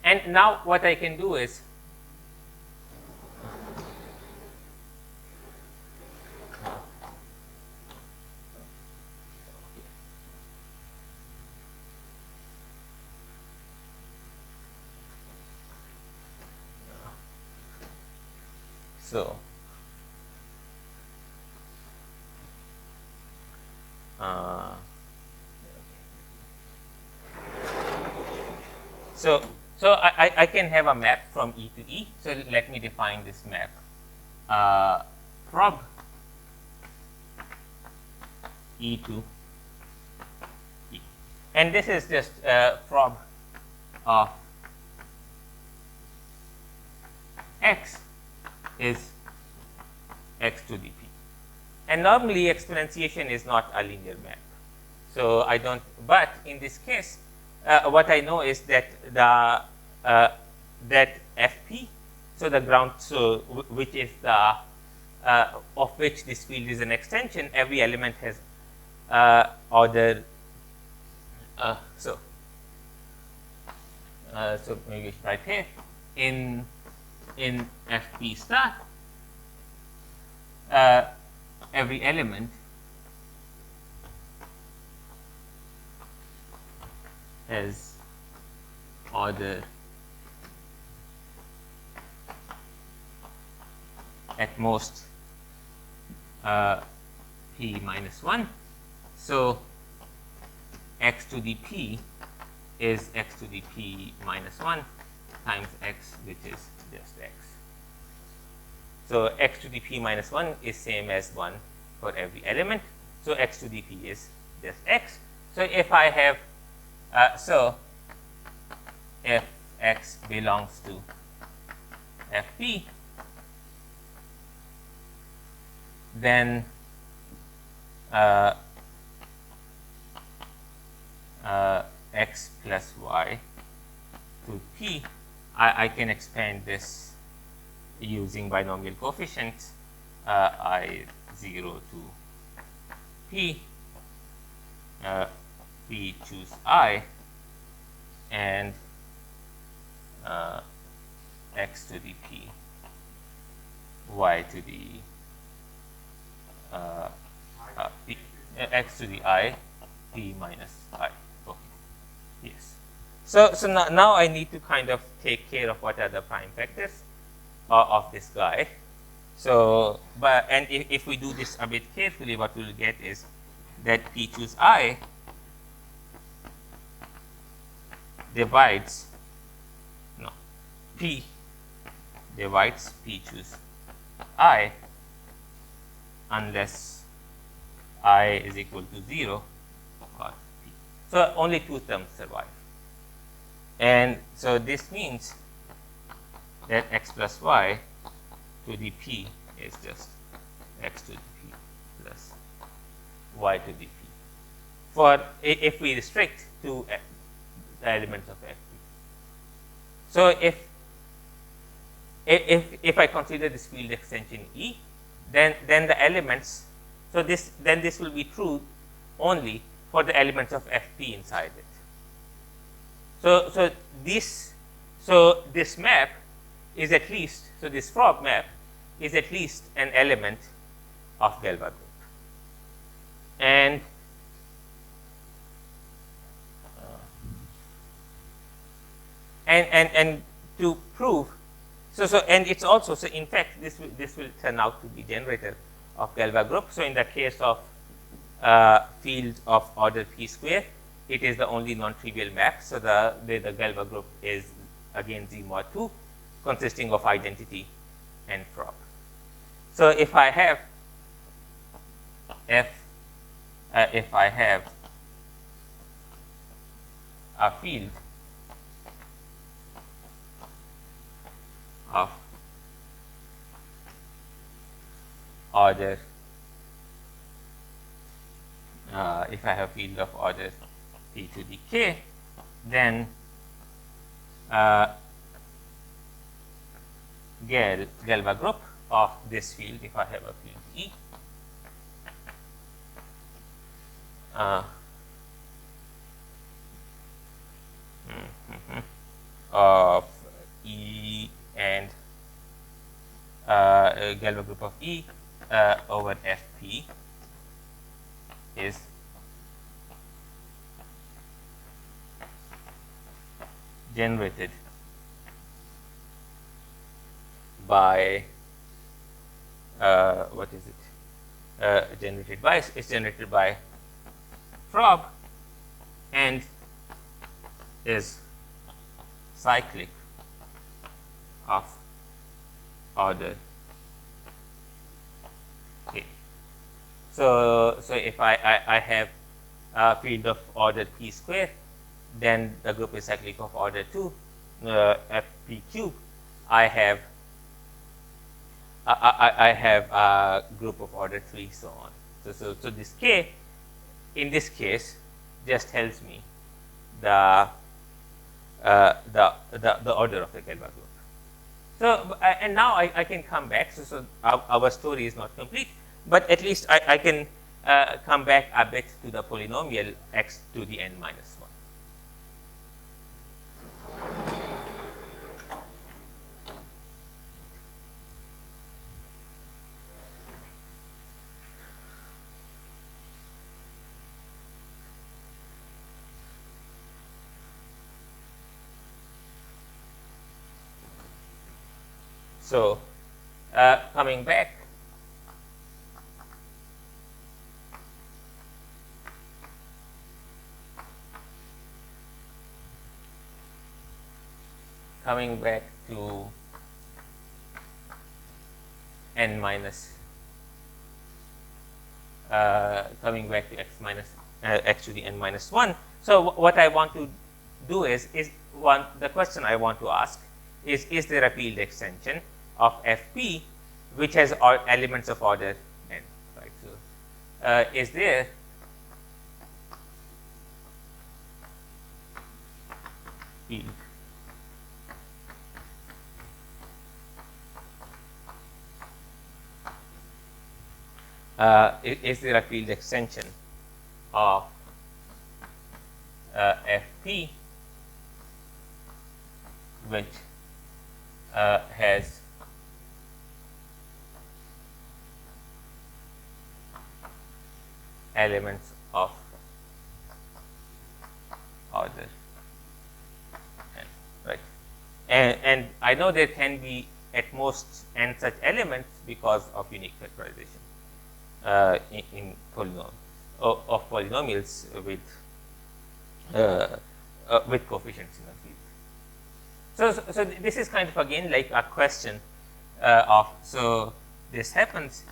and now what I can do is so I can have a map from E to E. So let me define this map. Prob E to E, and this is just prob of x is x to the p. And normally exponentiation is not a linear map. So I don't, but in this case, what I know is that that fp, so the ground, so which is the of which this field is an extension, every element has order. So maybe right here in fp star, every element has order at most p minus 1. So x to the p is x to the p minus 1 times x, which is just x. So x to the p minus 1 is same as 1 for every element. So x to the p is just x. So if I have, so if x belongs to fp, then x plus y to p, I can expand this using binomial coefficients, I0 to p, p choose I, and x to the p, y to the p, x to the I, p minus I. Okay. Yes. So now I need to kind of take care of what are the prime factors of this guy. So, and if we do this a bit carefully, what we'll get is that p choose I divides, no, p divides p choose I unless I is equal to 0 or p. So only two terms survive. And so this means that x plus y to the p is just x to the p plus y to the p. For if we restrict to the elements of fp. So if I consider this field extension E, then the elements, so this will be true only for the elements of fp inside it. So this map is at least, so this frog map is at least an element of Galois group. And to prove, and it's also, so in fact this will turn out to be generator of Galois group. So in the case of field of order p square, it is the only non-trivial map. So the Galois group is again Z mod 2, consisting of identity and frog. So if I have a field of order, if I have field of order p to the k, then Galois group of this field, if I have a field E, of E and Galois group of E over Fp is generated by what is it? Generated by, it's generated by frog and is cyclic of order k. So if I have a field of order p square, then the group is cyclic of order 2, fp cube. I have a group of order 3, so on. So this k in this case just tells me the order of the Galois group. So and now I can come back. So our story is not complete, but at least I can come back a bit to the polynomial x to the n minus 1. So coming back, to n minus, coming back to x to the n minus 1. So what I want to do is the question I want to ask is there a field extension of Fp which has elements of order n, right? So is there field is there a field extension of Fp which has elements of order n, right? And I know there can be at most n such elements because of unique factorization in polynomials of polynomials with coefficients in a field. So this is kind of again like a question of, so this happens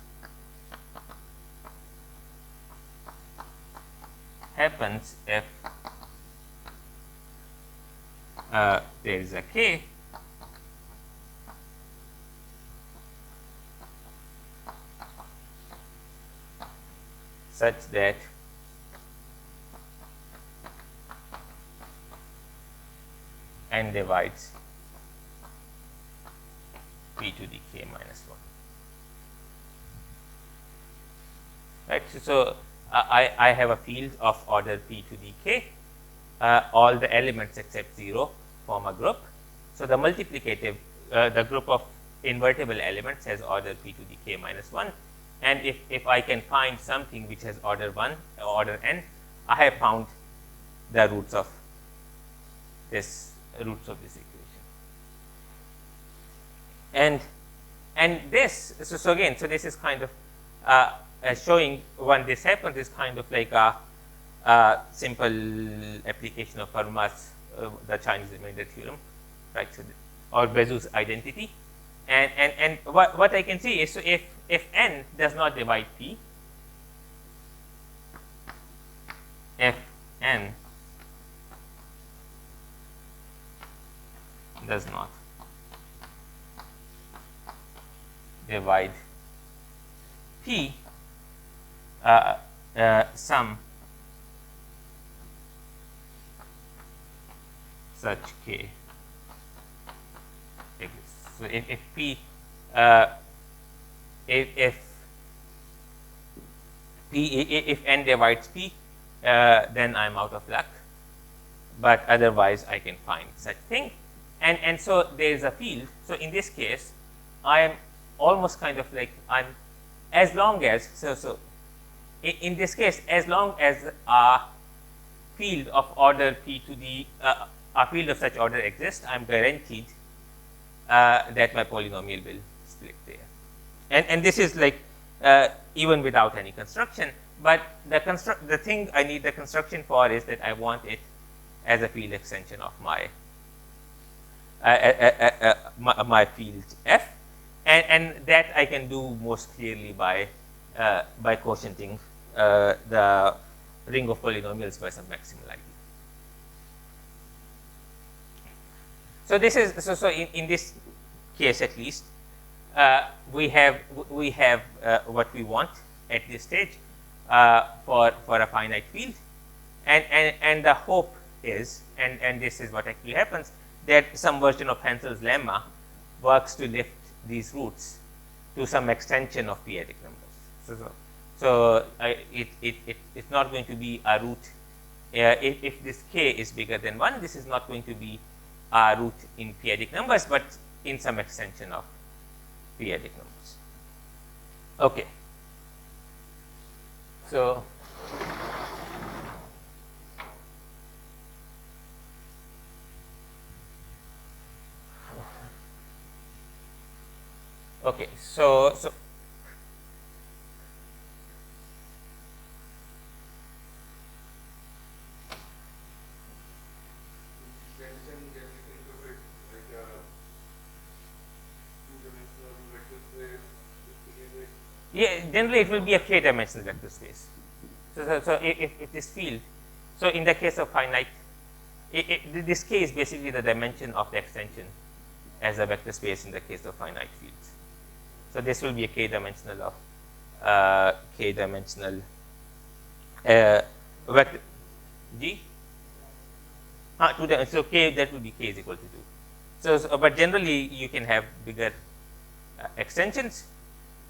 if there is a k such that n divides p to the k minus 1. Right. So I have a field of order p to the k. All the elements except 0 form a group. So the multiplicative, the group of invertible elements has order p to the k minus 1. And if I can find something which has order 1, order n, I have found the roots of this equation. And this, so again, so this is kind of showing when this happens is kind of like a simple application of Fermat's the Chinese remainder theorem, right? So or Bezout's identity. And what I can see is, so if n does not divide p, if n does not divide p, some such k exists. So if p if n divides p, then I'm out of luck. But otherwise, I can find such thing. And so there is a field. So in this case, I am almost kind of like as long as in this case, as long as a field of order p to the a field of such order exists, I'm guaranteed that my polynomial will split there. And this is like even without any construction. But the thing I need the construction for is that I want it as a field extension of my my field f, and that I can do most clearly by quotienting the ring of polynomials by some maximal idea. So this is so in this case at least we have what we want at this stage for a finite field, and the hope is, and this is what actually happens, that some version of Hansel's lemma works to lift these roots to some extension of p-adic numbers. So it's not going to be a root. If this k is bigger than 1, this is not going to be a root in p-adic numbers, but in some extension of p-adic numbers. Okay. So okay, so yeah, generally it will be a k-dimensional vector space. So if this field, so in the case of finite, this k is basically the dimension of the extension as a vector space in the case of finite fields. So this will be a k-dimensional of k-dimensional vector g. So k, that will be k is equal to 2. So but generally you can have bigger extensions.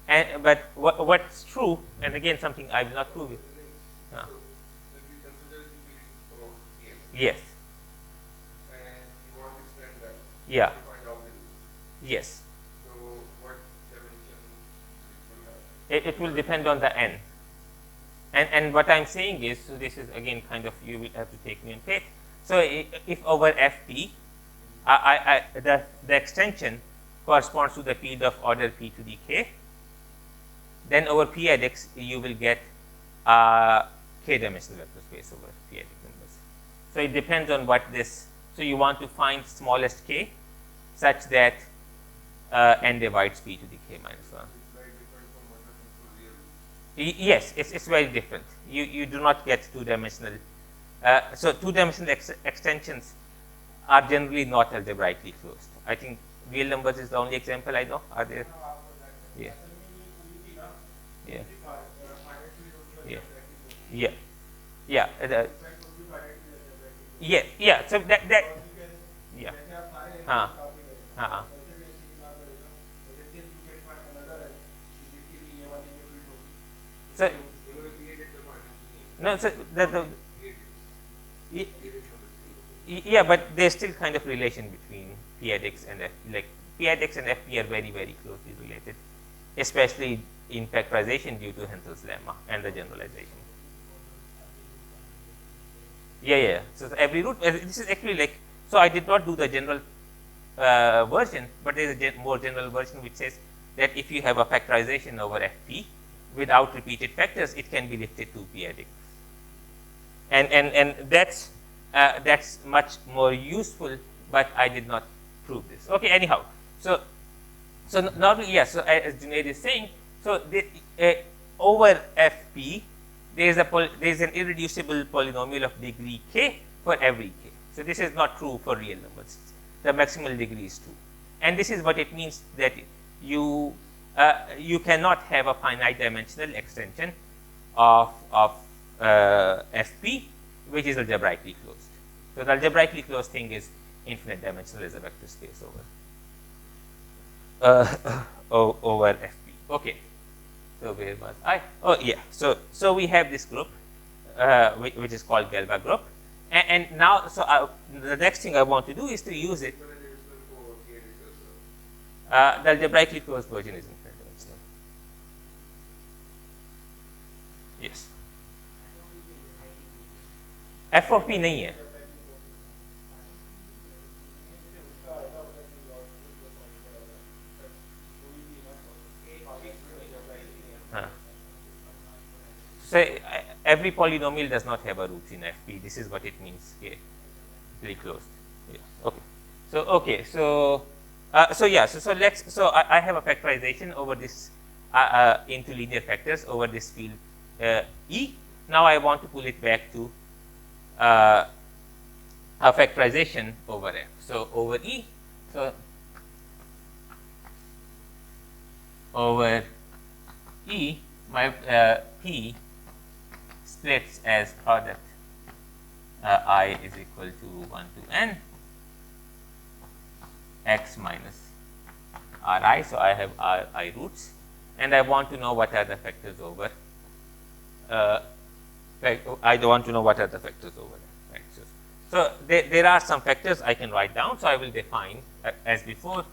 And but what's true, and again something I will not prove it. So if you consider the field of k, Yes. and you want to extend that, Yeah. to find out the root. Yes. So what dimension it will have? It will depend on the n. And what I'm saying is, so this is again kind of, you will have to take me on faith. So if over fp, the extension corresponds to the field of order p to the k, then over p-adic you will get k-dimensional vector space over p-adic numbers. So it depends on what this. So you want to find smallest k such that n divides p to the k minus 1. It's very different from what happens for real root. Yes, it's very different. You do not get two-dimensional. So two-dimensional extensions are generally not algebraically closed. I think real numbers is the only example I know. Are there? Yeah. Yeah. Yeah. Yeah. Yeah. Yeah. Yeah. So that. Yeah. So no. So yeah, but there's still kind of relation between p-adics and like p-adics and fp are very, very closely related, especially in factorization due to Hensel's lemma and the generalization. Yeah. So every root. This is actually like. So I did not do the general version, but there is a more general version which says that if you have a factorization over fp without repeated factors, it can be lifted to p-adic, and that's much more useful. But I did not prove this. Okay. Anyhow, so normally, yeah. So as Junaid is saying, so over fp, there is an irreducible polynomial of degree k for every k. So this is not true for real numbers. The maximal degree is 2, and this is what it means that you cannot have a finite dimensional extension of fp which is algebraically closed. So the algebraically closed thing is infinite dimensional as a vector space over fp. Okay. So where was I? Oh yeah. So we have this group which is called Gelba group, and now the next thing I want to do is to use it. The algebraically closed version is infinite dimensional. Yes. f of p नहीं है. So every polynomial does not have a root in fp. This is what it means. Okay, very closed. Yeah. Okay. So yeah. So let's. So I have a factorization over this into linear factors over this field E. Now I want to pull it back to a factorization over f. So over E. So over E, my P splits as product I is equal to 1 to n x minus Ri. So I have Ri roots, and I want to know what are the factors over. I want to know what are the factors over f. Right? So there are some factors I can write down. So I will define as before.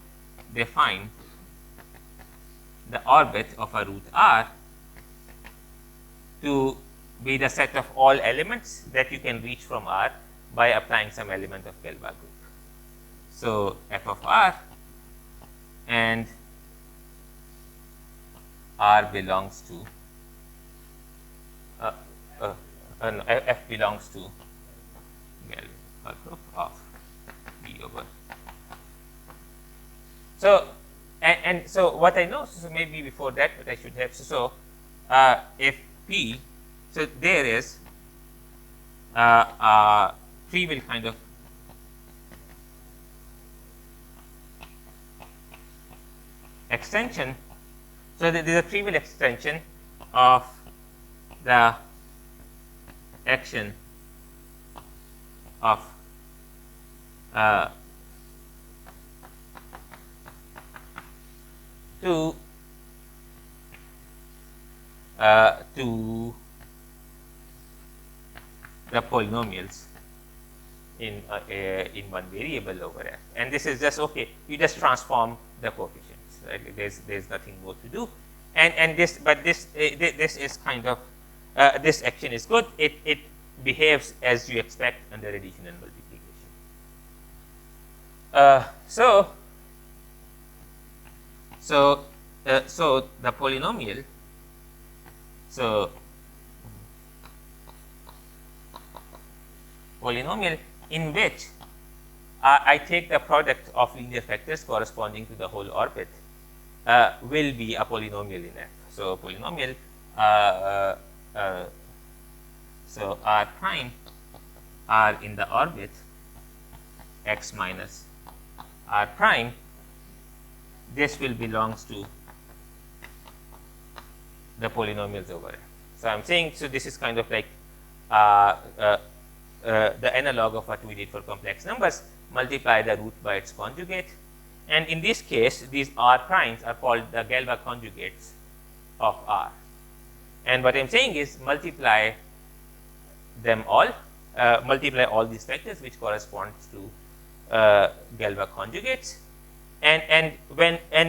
Define the orbit of a root R to be the set of all elements that you can reach from R by applying some element of Gelba group. So f of R and R belongs to no, f belongs to Gelba group of B over. So and so what I know, so maybe before that, but I should have, so if P, so there is a trivial kind of extension. So there is a trivial extension of the action of to the polynomials in one variable over f, and this is just okay. You just transform the coefficients. Right? There's nothing more to do, and this this is kind of this action is good. It behaves as you expect under addition and multiplication. So the polynomial. Polynomial in which I take the product of linear factors corresponding to the whole orbit will be a polynomial in F. So polynomial, so R prime R in the orbit x minus R prime, this will belongs to the polynomials over F. So I'm saying, so this is kind of like the analog of what we did for complex numbers, multiply the root by its conjugate, and in this case these R primes are called the Galois conjugates of R, and what I'm saying is multiply them all, multiply all these vectors which corresponds to Galois conjugates, and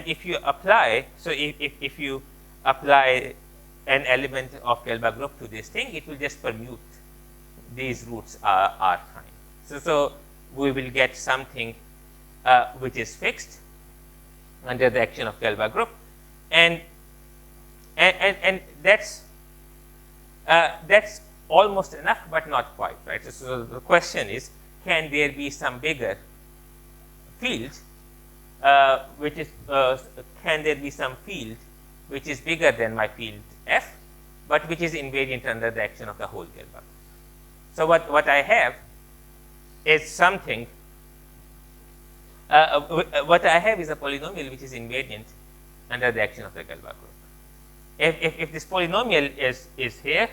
if you apply, so if you apply an element of Galois group to this thing, it will just permute these roots R prime. So we will get something which is fixed under the action of Galois group, and that's almost enough, but not quite, right? So the question is, can there be some bigger field, which is can there be some field which is bigger than my field F, but which is invariant under the action of the whole Galois group? So what I have is something. What I have is a polynomial which is invariant under the action of the Galois group. If this polynomial is here,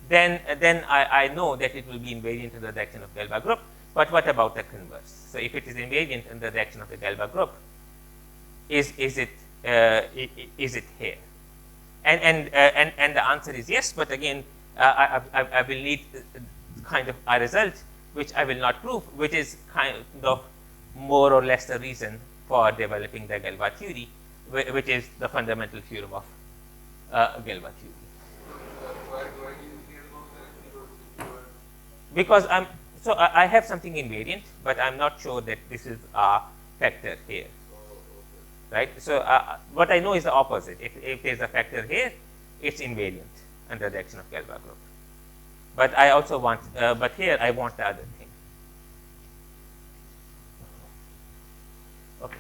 then I know that it will be invariant under the action of Galois group. But what about the converse? So if it is invariant under the action of the Galois group, is it here? And the answer is yes. But again, I will need kind of a result which I will not prove, which is kind of more or less the reason for developing the Galois theory, which is the fundamental theorem of Galois theory. Why do you care about that? Because I have something invariant, but I'm not sure that this is a factor here. Right? So what I know is the opposite. If there's a factor here, it's invariant under the action of Galois group. But I also want, but here I want the other thing. Okay.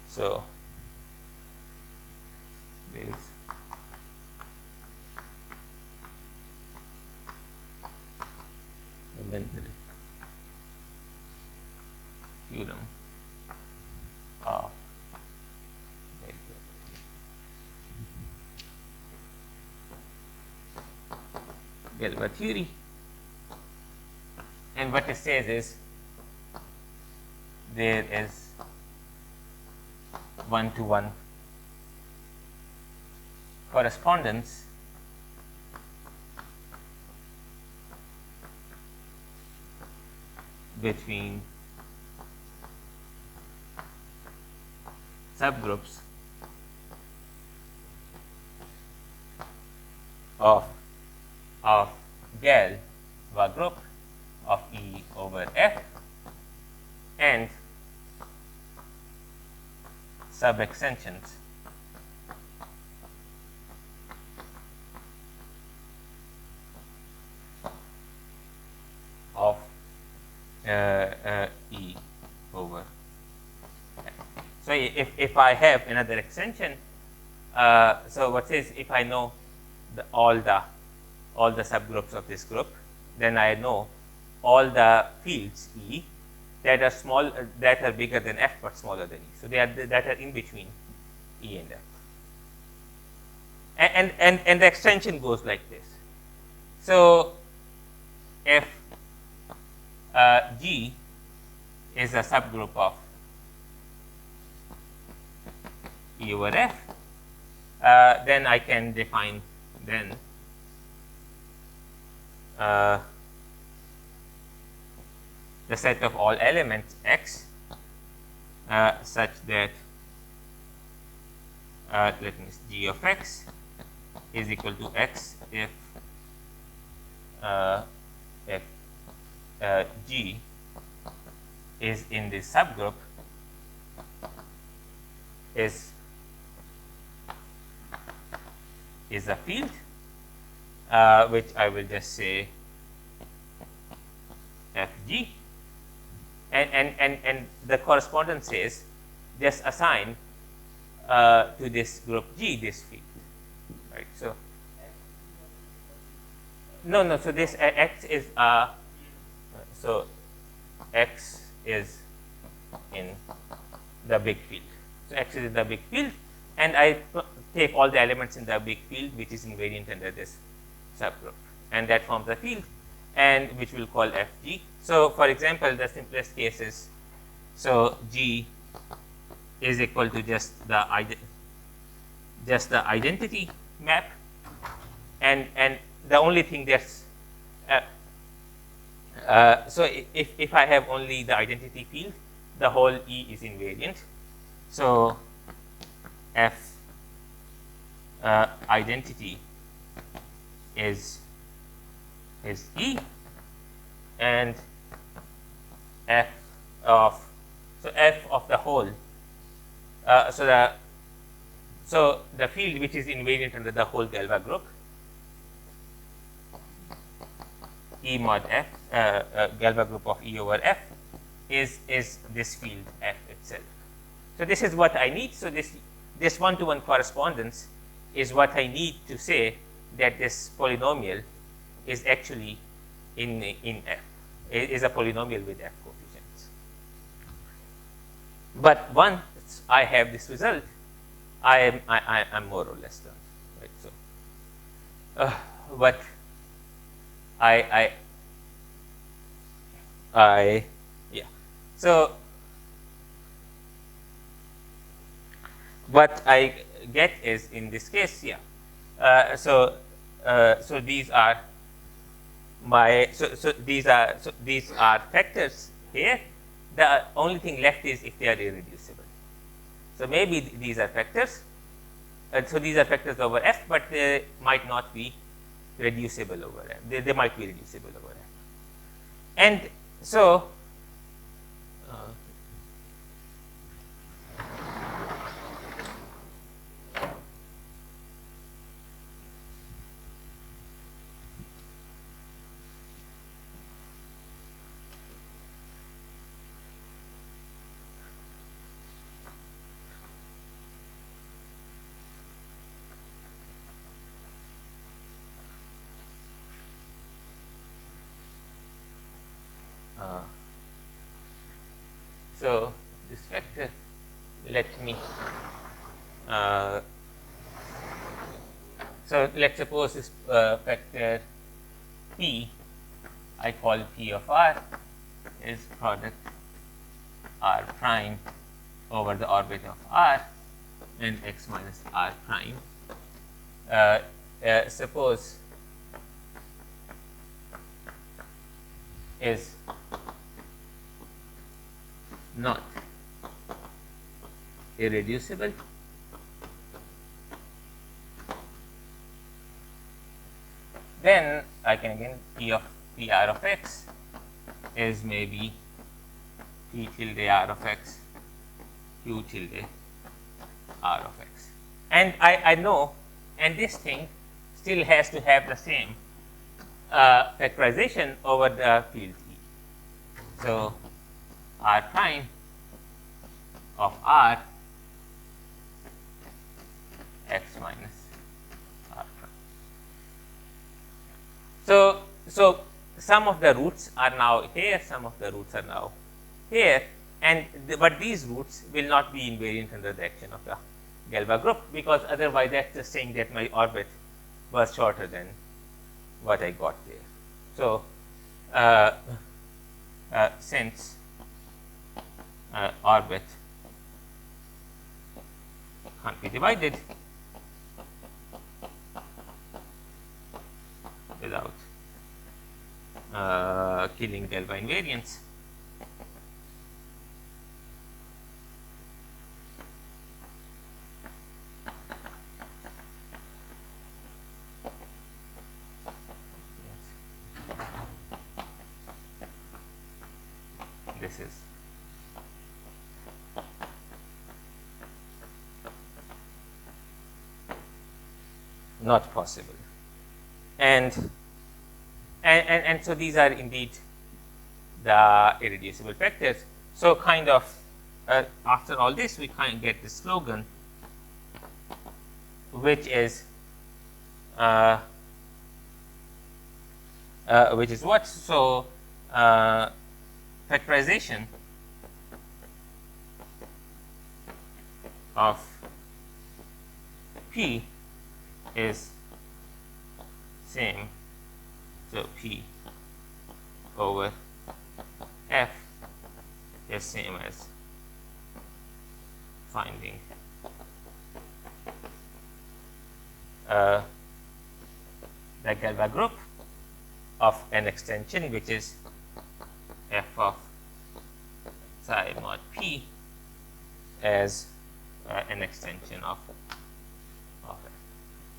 So there is elementary theorem of Galois theory, and what it says is there is one-to-one correspondence between subgroups of Galois group of E over F and sub-extensions of E over F. So if I have another extension, so what says if I know all the subgroups of this group, then I know all the fields E that are small, that are bigger than F but smaller than E. So they are that are in between E and F. And the extension goes like this. So if G is a subgroup of E over F, then I can define then the set of all elements X such that let me see, G of X is equal to X if G is in this subgroup is a field which I will just say Fg, and the correspondence says just assign to this group G this field, right? So no, so this X is so X is in the big field. So X is in the big field, and I take all the elements in the big field which is invariant under this subgroup, and that forms the field, and which we'll call Fg. So for example, the simplest case is, so G is equal to just the identity map, and the only thing that's so if I have only the identity field, the whole E is invariant. So F identity is E, and F of the whole. So the field which is invariant under the whole Galois group, E mod F, Galois group of E over F, is this field F itself. So this is what I need. So this one-to-one correspondence is what I need to say that this polynomial is actually in F. It is a polynomial with F coefficients. But once I have this result, I'm more or less done, right? So, what yeah. So what I get is, in this case, yeah. So these are my these are factors here. The only thing left is if they are irreducible. So maybe these are factors. So these are factors over F, but they might not be reducible over F. They might be reducible over F. And so so this vector, let me so let's suppose this vector P, I call P of R, is product R prime over the orbit of R and x minus R prime. Suppose is not irreducible, then I can again P R of x is maybe P tilde R of x Q tilde R of x, and I know, and this thing still has to have the same factorization over the field E. So R prime of R x minus R prime. So some of the roots are now here, some of the roots are now here, and but these roots will not be invariant under the action of the Galois group, because otherwise that's just saying that my orbit was shorter than what I got there. So since orbit can't be divided without killing delta invariance. This is not possible, and so these are indeed the irreducible factors. So kind of after all this, we kind of get the slogan, which is what? So factorization of P is same, so P over F is same as finding the Galois group of an extension which is F of psi mod P as an extension of F.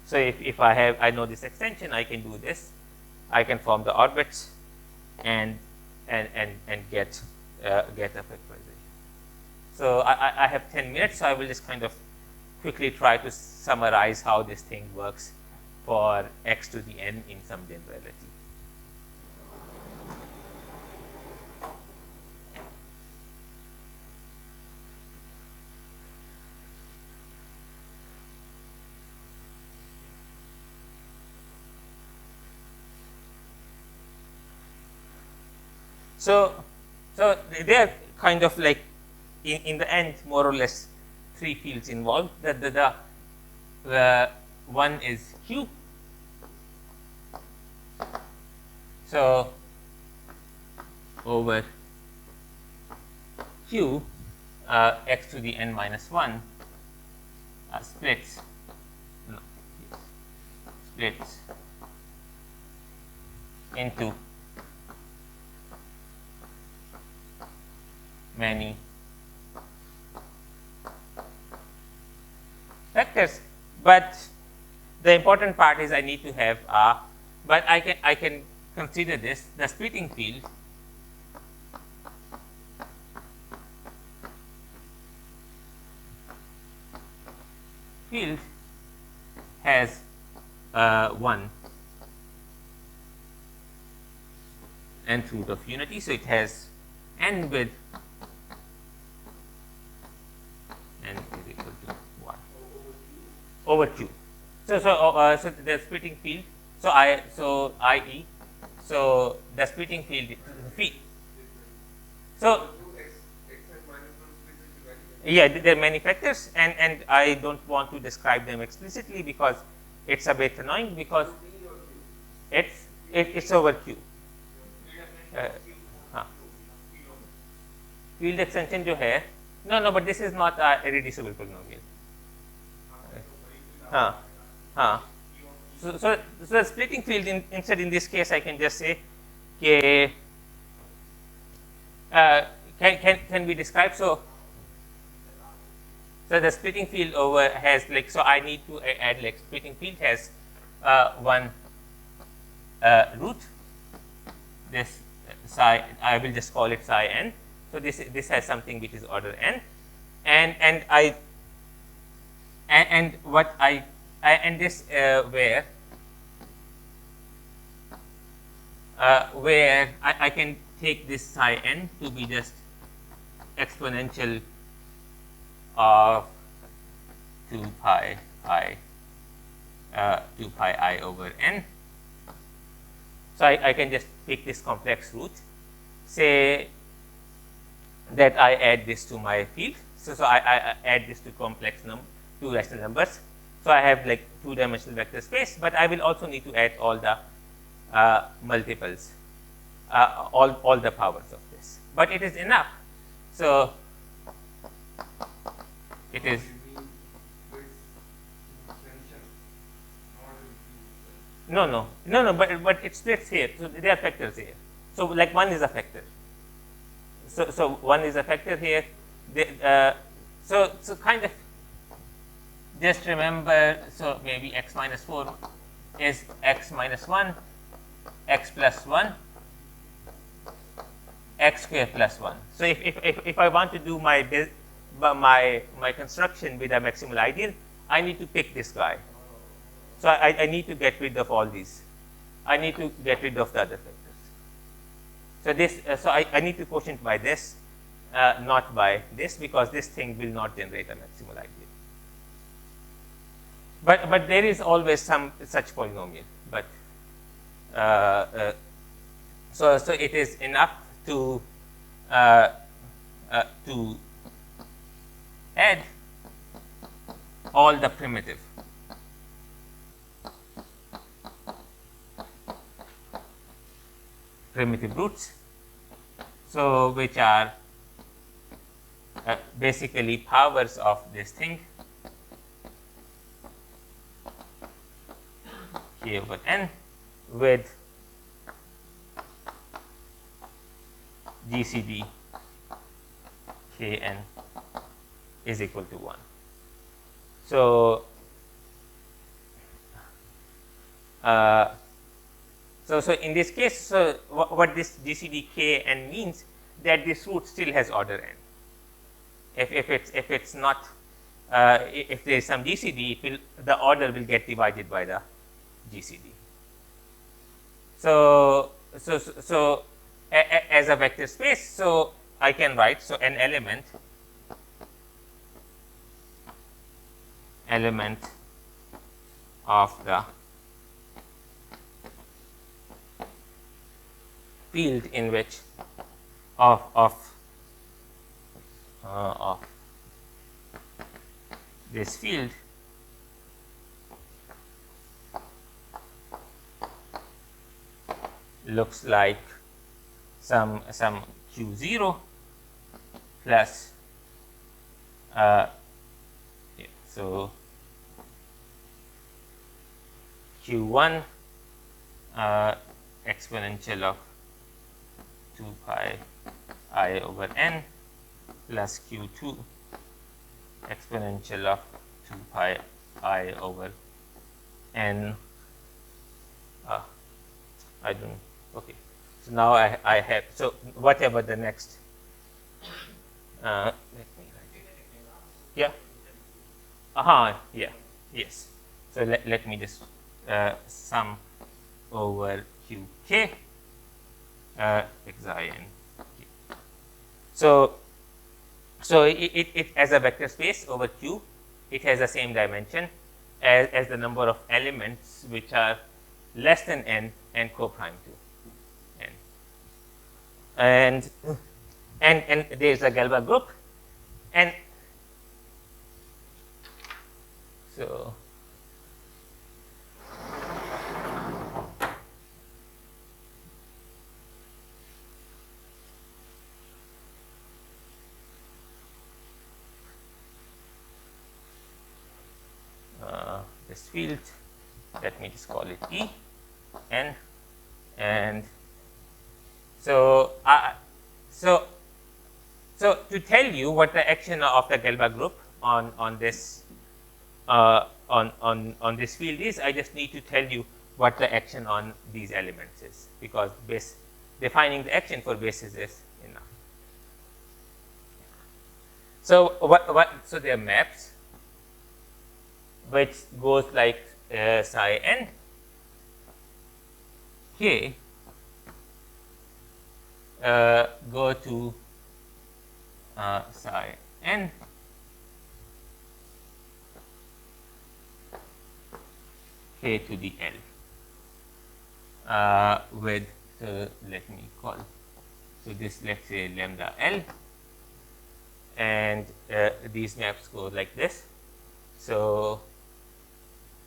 So if I know this extension, I can do this. I can form the orbits and get a factorization. So I have 10 minutes, so I will just kind of quickly try to summarize how this thing works for x to the n in some generality. So they are kind of like in the end more or less three fields involved. The one is Q. So over Q, x to the n minus 1 splits into many vectors, but the important part is I need to have but I can consider this the splitting field has 1 nth root of unity, so it has n with n is equal to 1 over Q. So the splitting field. So IE. So the splitting field phi. So yeah, there are many factors, and I don't want to describe them explicitly because it's a bit annoying because it's over Q. Field extension जो है no, but this is not a irreducible polynomial. So the splitting field instead in this case I can just say can be described. So the splitting field over has like, so I need to add like splitting field has 1 root, this psi, I will just call it psi n. So this has something which is order n, and this where I can take this psi n to be just exponential of 2 pi I over n. So I can just pick this complex root, say that I add this to my field. So I add this to complex two rational numbers. So I have like 2-dimensional vector space, but I will also need to add all the multiples, all the powers of this. But it is enough. So It is. You mean with extension, not in Q. No, but it splits here. So there are factors here. So like 1 is a factor. So 1 is a factor here. So kind of just remember, so maybe x minus 4 is x minus 1, x plus 1, x square plus 1. So if I want to do my construction with a maximal ideal, I need to pick this guy. So I need to get rid of all these. I need to get rid of the other factors. So this, so I need to quotient by this, not by this, because this thing will not generate a maximal ideal. But there is always some such polynomial. But so it is enough to add all the primitive roots, so which are basically powers of this thing k over n with GCD kn is equal to 1. So so in this case, so what this GCD kn means, that this root still has order n. If it's not, if there is some GCD, the order will get divided by the GCD. So as a vector space, so I can write, so an element of the field in which of this field looks like some Q0 plus so Q1 exponential of 2 pi I over n plus Q2 exponential of 2 pi I over n. I don't, okay. So now I have, so whatever the next, let me write it. Yeah. Yeah, yes. So let me just sum over Qk xi n. So it as a vector space over Q, it has the same dimension as the number of elements which are less than n and co-prime to n. And there is a Gelbach group, and so this field, let me just call it E, and so so to tell you what the action of the Gelbach group on this on this field is, I just need to tell you what the action on these elements is, because defining the action for bases is enough. So so there are maps which goes like psi n k go to psi n k to the L with, let me call, so this, let's say lambda L, and these maps go like this. So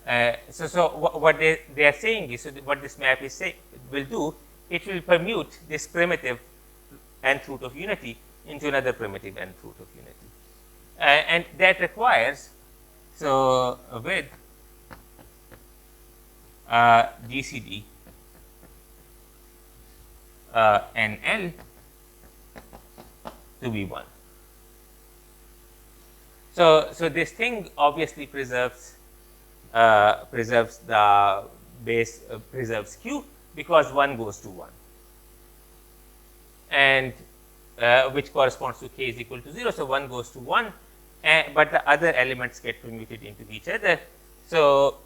what they are saying is, so what this map is will do, it will permute this primitive nth root of unity into another primitive nth root of unity. and that requires, so with GCD NL to be 1. So this thing obviously preserves the base, preserves Q, because 1 goes to 1, and which corresponds to k is equal to 0. So 1 goes to 1, but the other elements get permuted into each other. So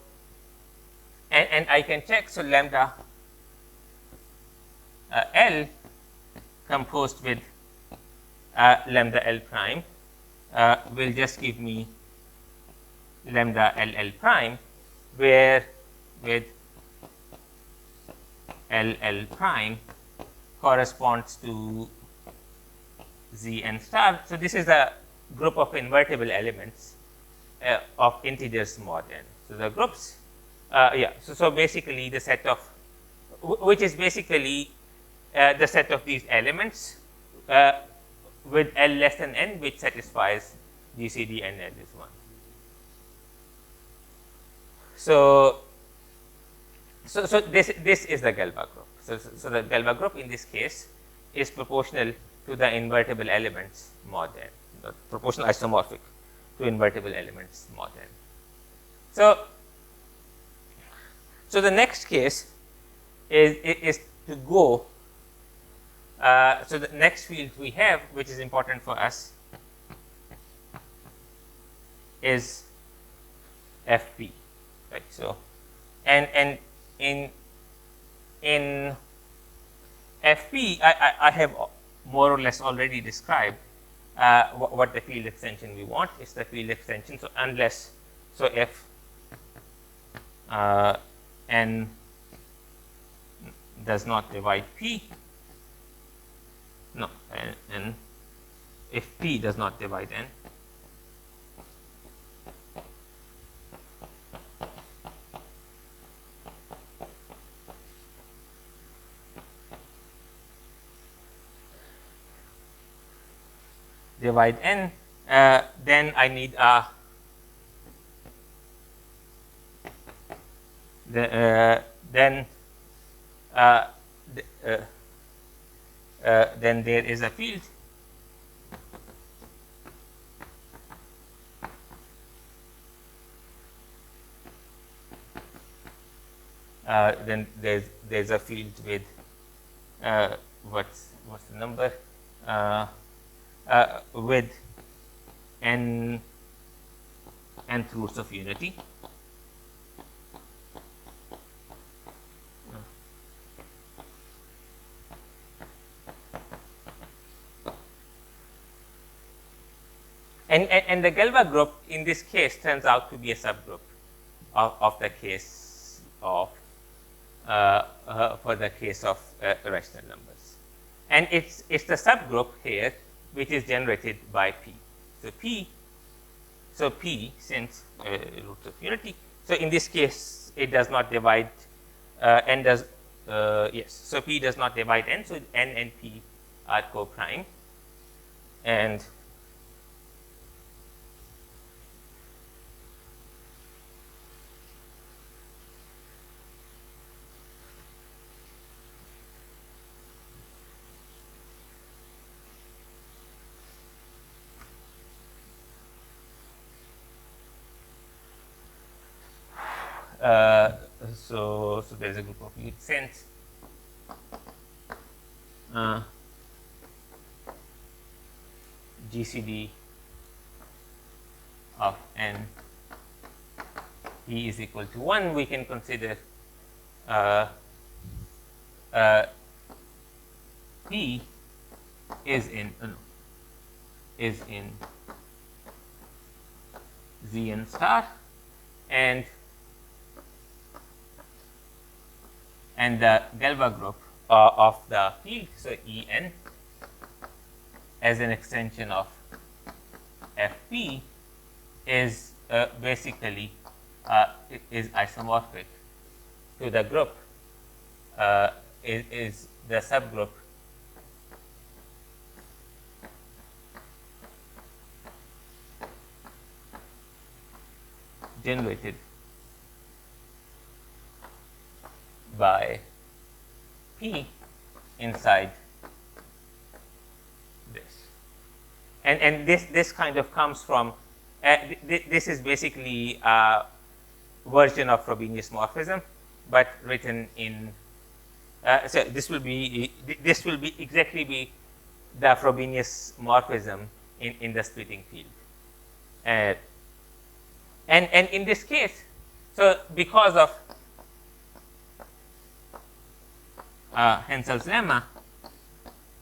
and I can check. So lambda L composed with lambda L prime will just give me lambda LL prime, where with LL prime corresponds to Zn star. So this is the group of invertible elements of integers mod n. So the groups, yeah. So basically the set of, which is basically the set of these elements with L less than n, which satisfies GCD and L is 1. So this is the Gelbach group. So the Gelbach group in this case is proportional to the invertible elements mod n, the proportional isomorphic to invertible elements mod n. So the next case is to go. So the next field we have, which is important for us, is FP, right? So and in FP, I have more or less already described what the field extension we want is the field extension. So unless, so if n does not divide P, no, and if P does not divide n, divide n, then I need then there is a field then there's a field with what's the number with nth roots of unity. And the Gelbach group in this case turns out to be a subgroup of the case of for the case of rational numbers, and it's the subgroup here which is generated by P. So P since roots of unity. So in this case it does not divide n does yes. So P does not divide n. So n and P are co-prime, and so there is a group of unit sense GCD of n P is equal to 1. We can consider P is in Zn star, and the Gelbach group of the field, so En as an extension of Fp is basically is isomorphic to the group is the subgroup generated by P inside this. And this kind of comes from, this is basically a version of Frobenius morphism, but written in, so this will be exactly be the Frobenius morphism in the splitting field. And in this case, so because of Hensel's lemma,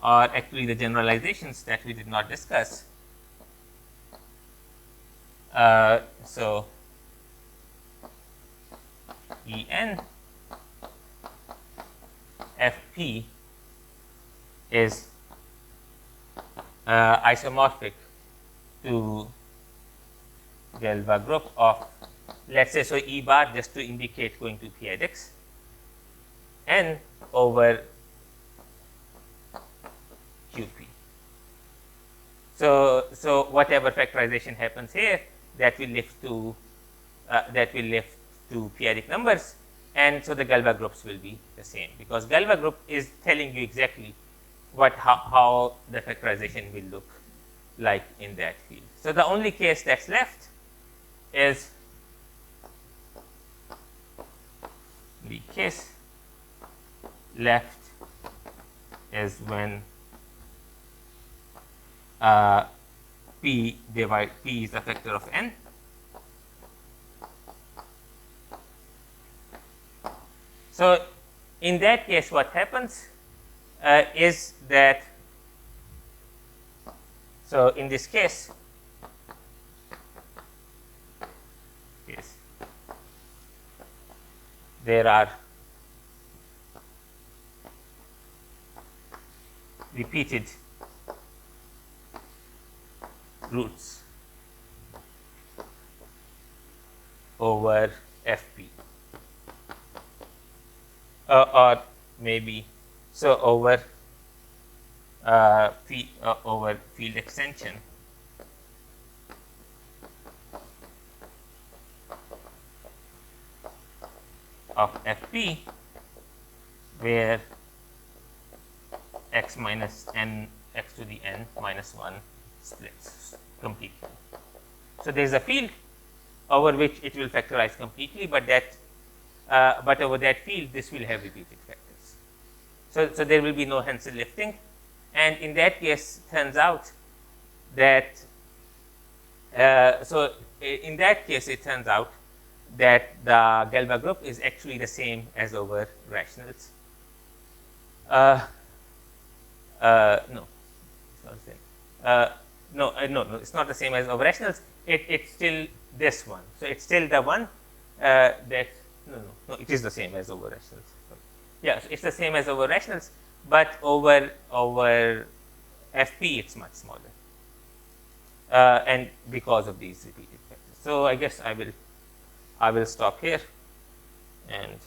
or actually the generalizations that we did not discuss, so En Fp is isomorphic to Galois group of, let's say, so E bar, just to indicate going to p-adics, N over QP. So whatever factorization happens here, that will lift to p-adic numbers, and so the Galois groups will be the same, because Galois group is telling you exactly how the factorization will look like in that field. So the only case that's left is the case left is when P is a factor of n. So in that case, what happens is that, so in this case, there are repeated roots over Fp, or maybe so over over field extension of Fp, where x minus n, x to the n minus 1 splits completely. So there is a field over which it will factorize completely, but over that field this will have repeated factors. So there will be no Hensel lifting, and in that case turns out that it turns out that the Galois group is actually the same as over rationals. No, it's not the same. No, it's not the same as over rationals. It's still this one. So it's still the one that, no, it is the same as over rationals. Yeah, so it's the same as over rationals, but over Fp it's much smaller, and because of these repeated factors. So I guess I will stop here and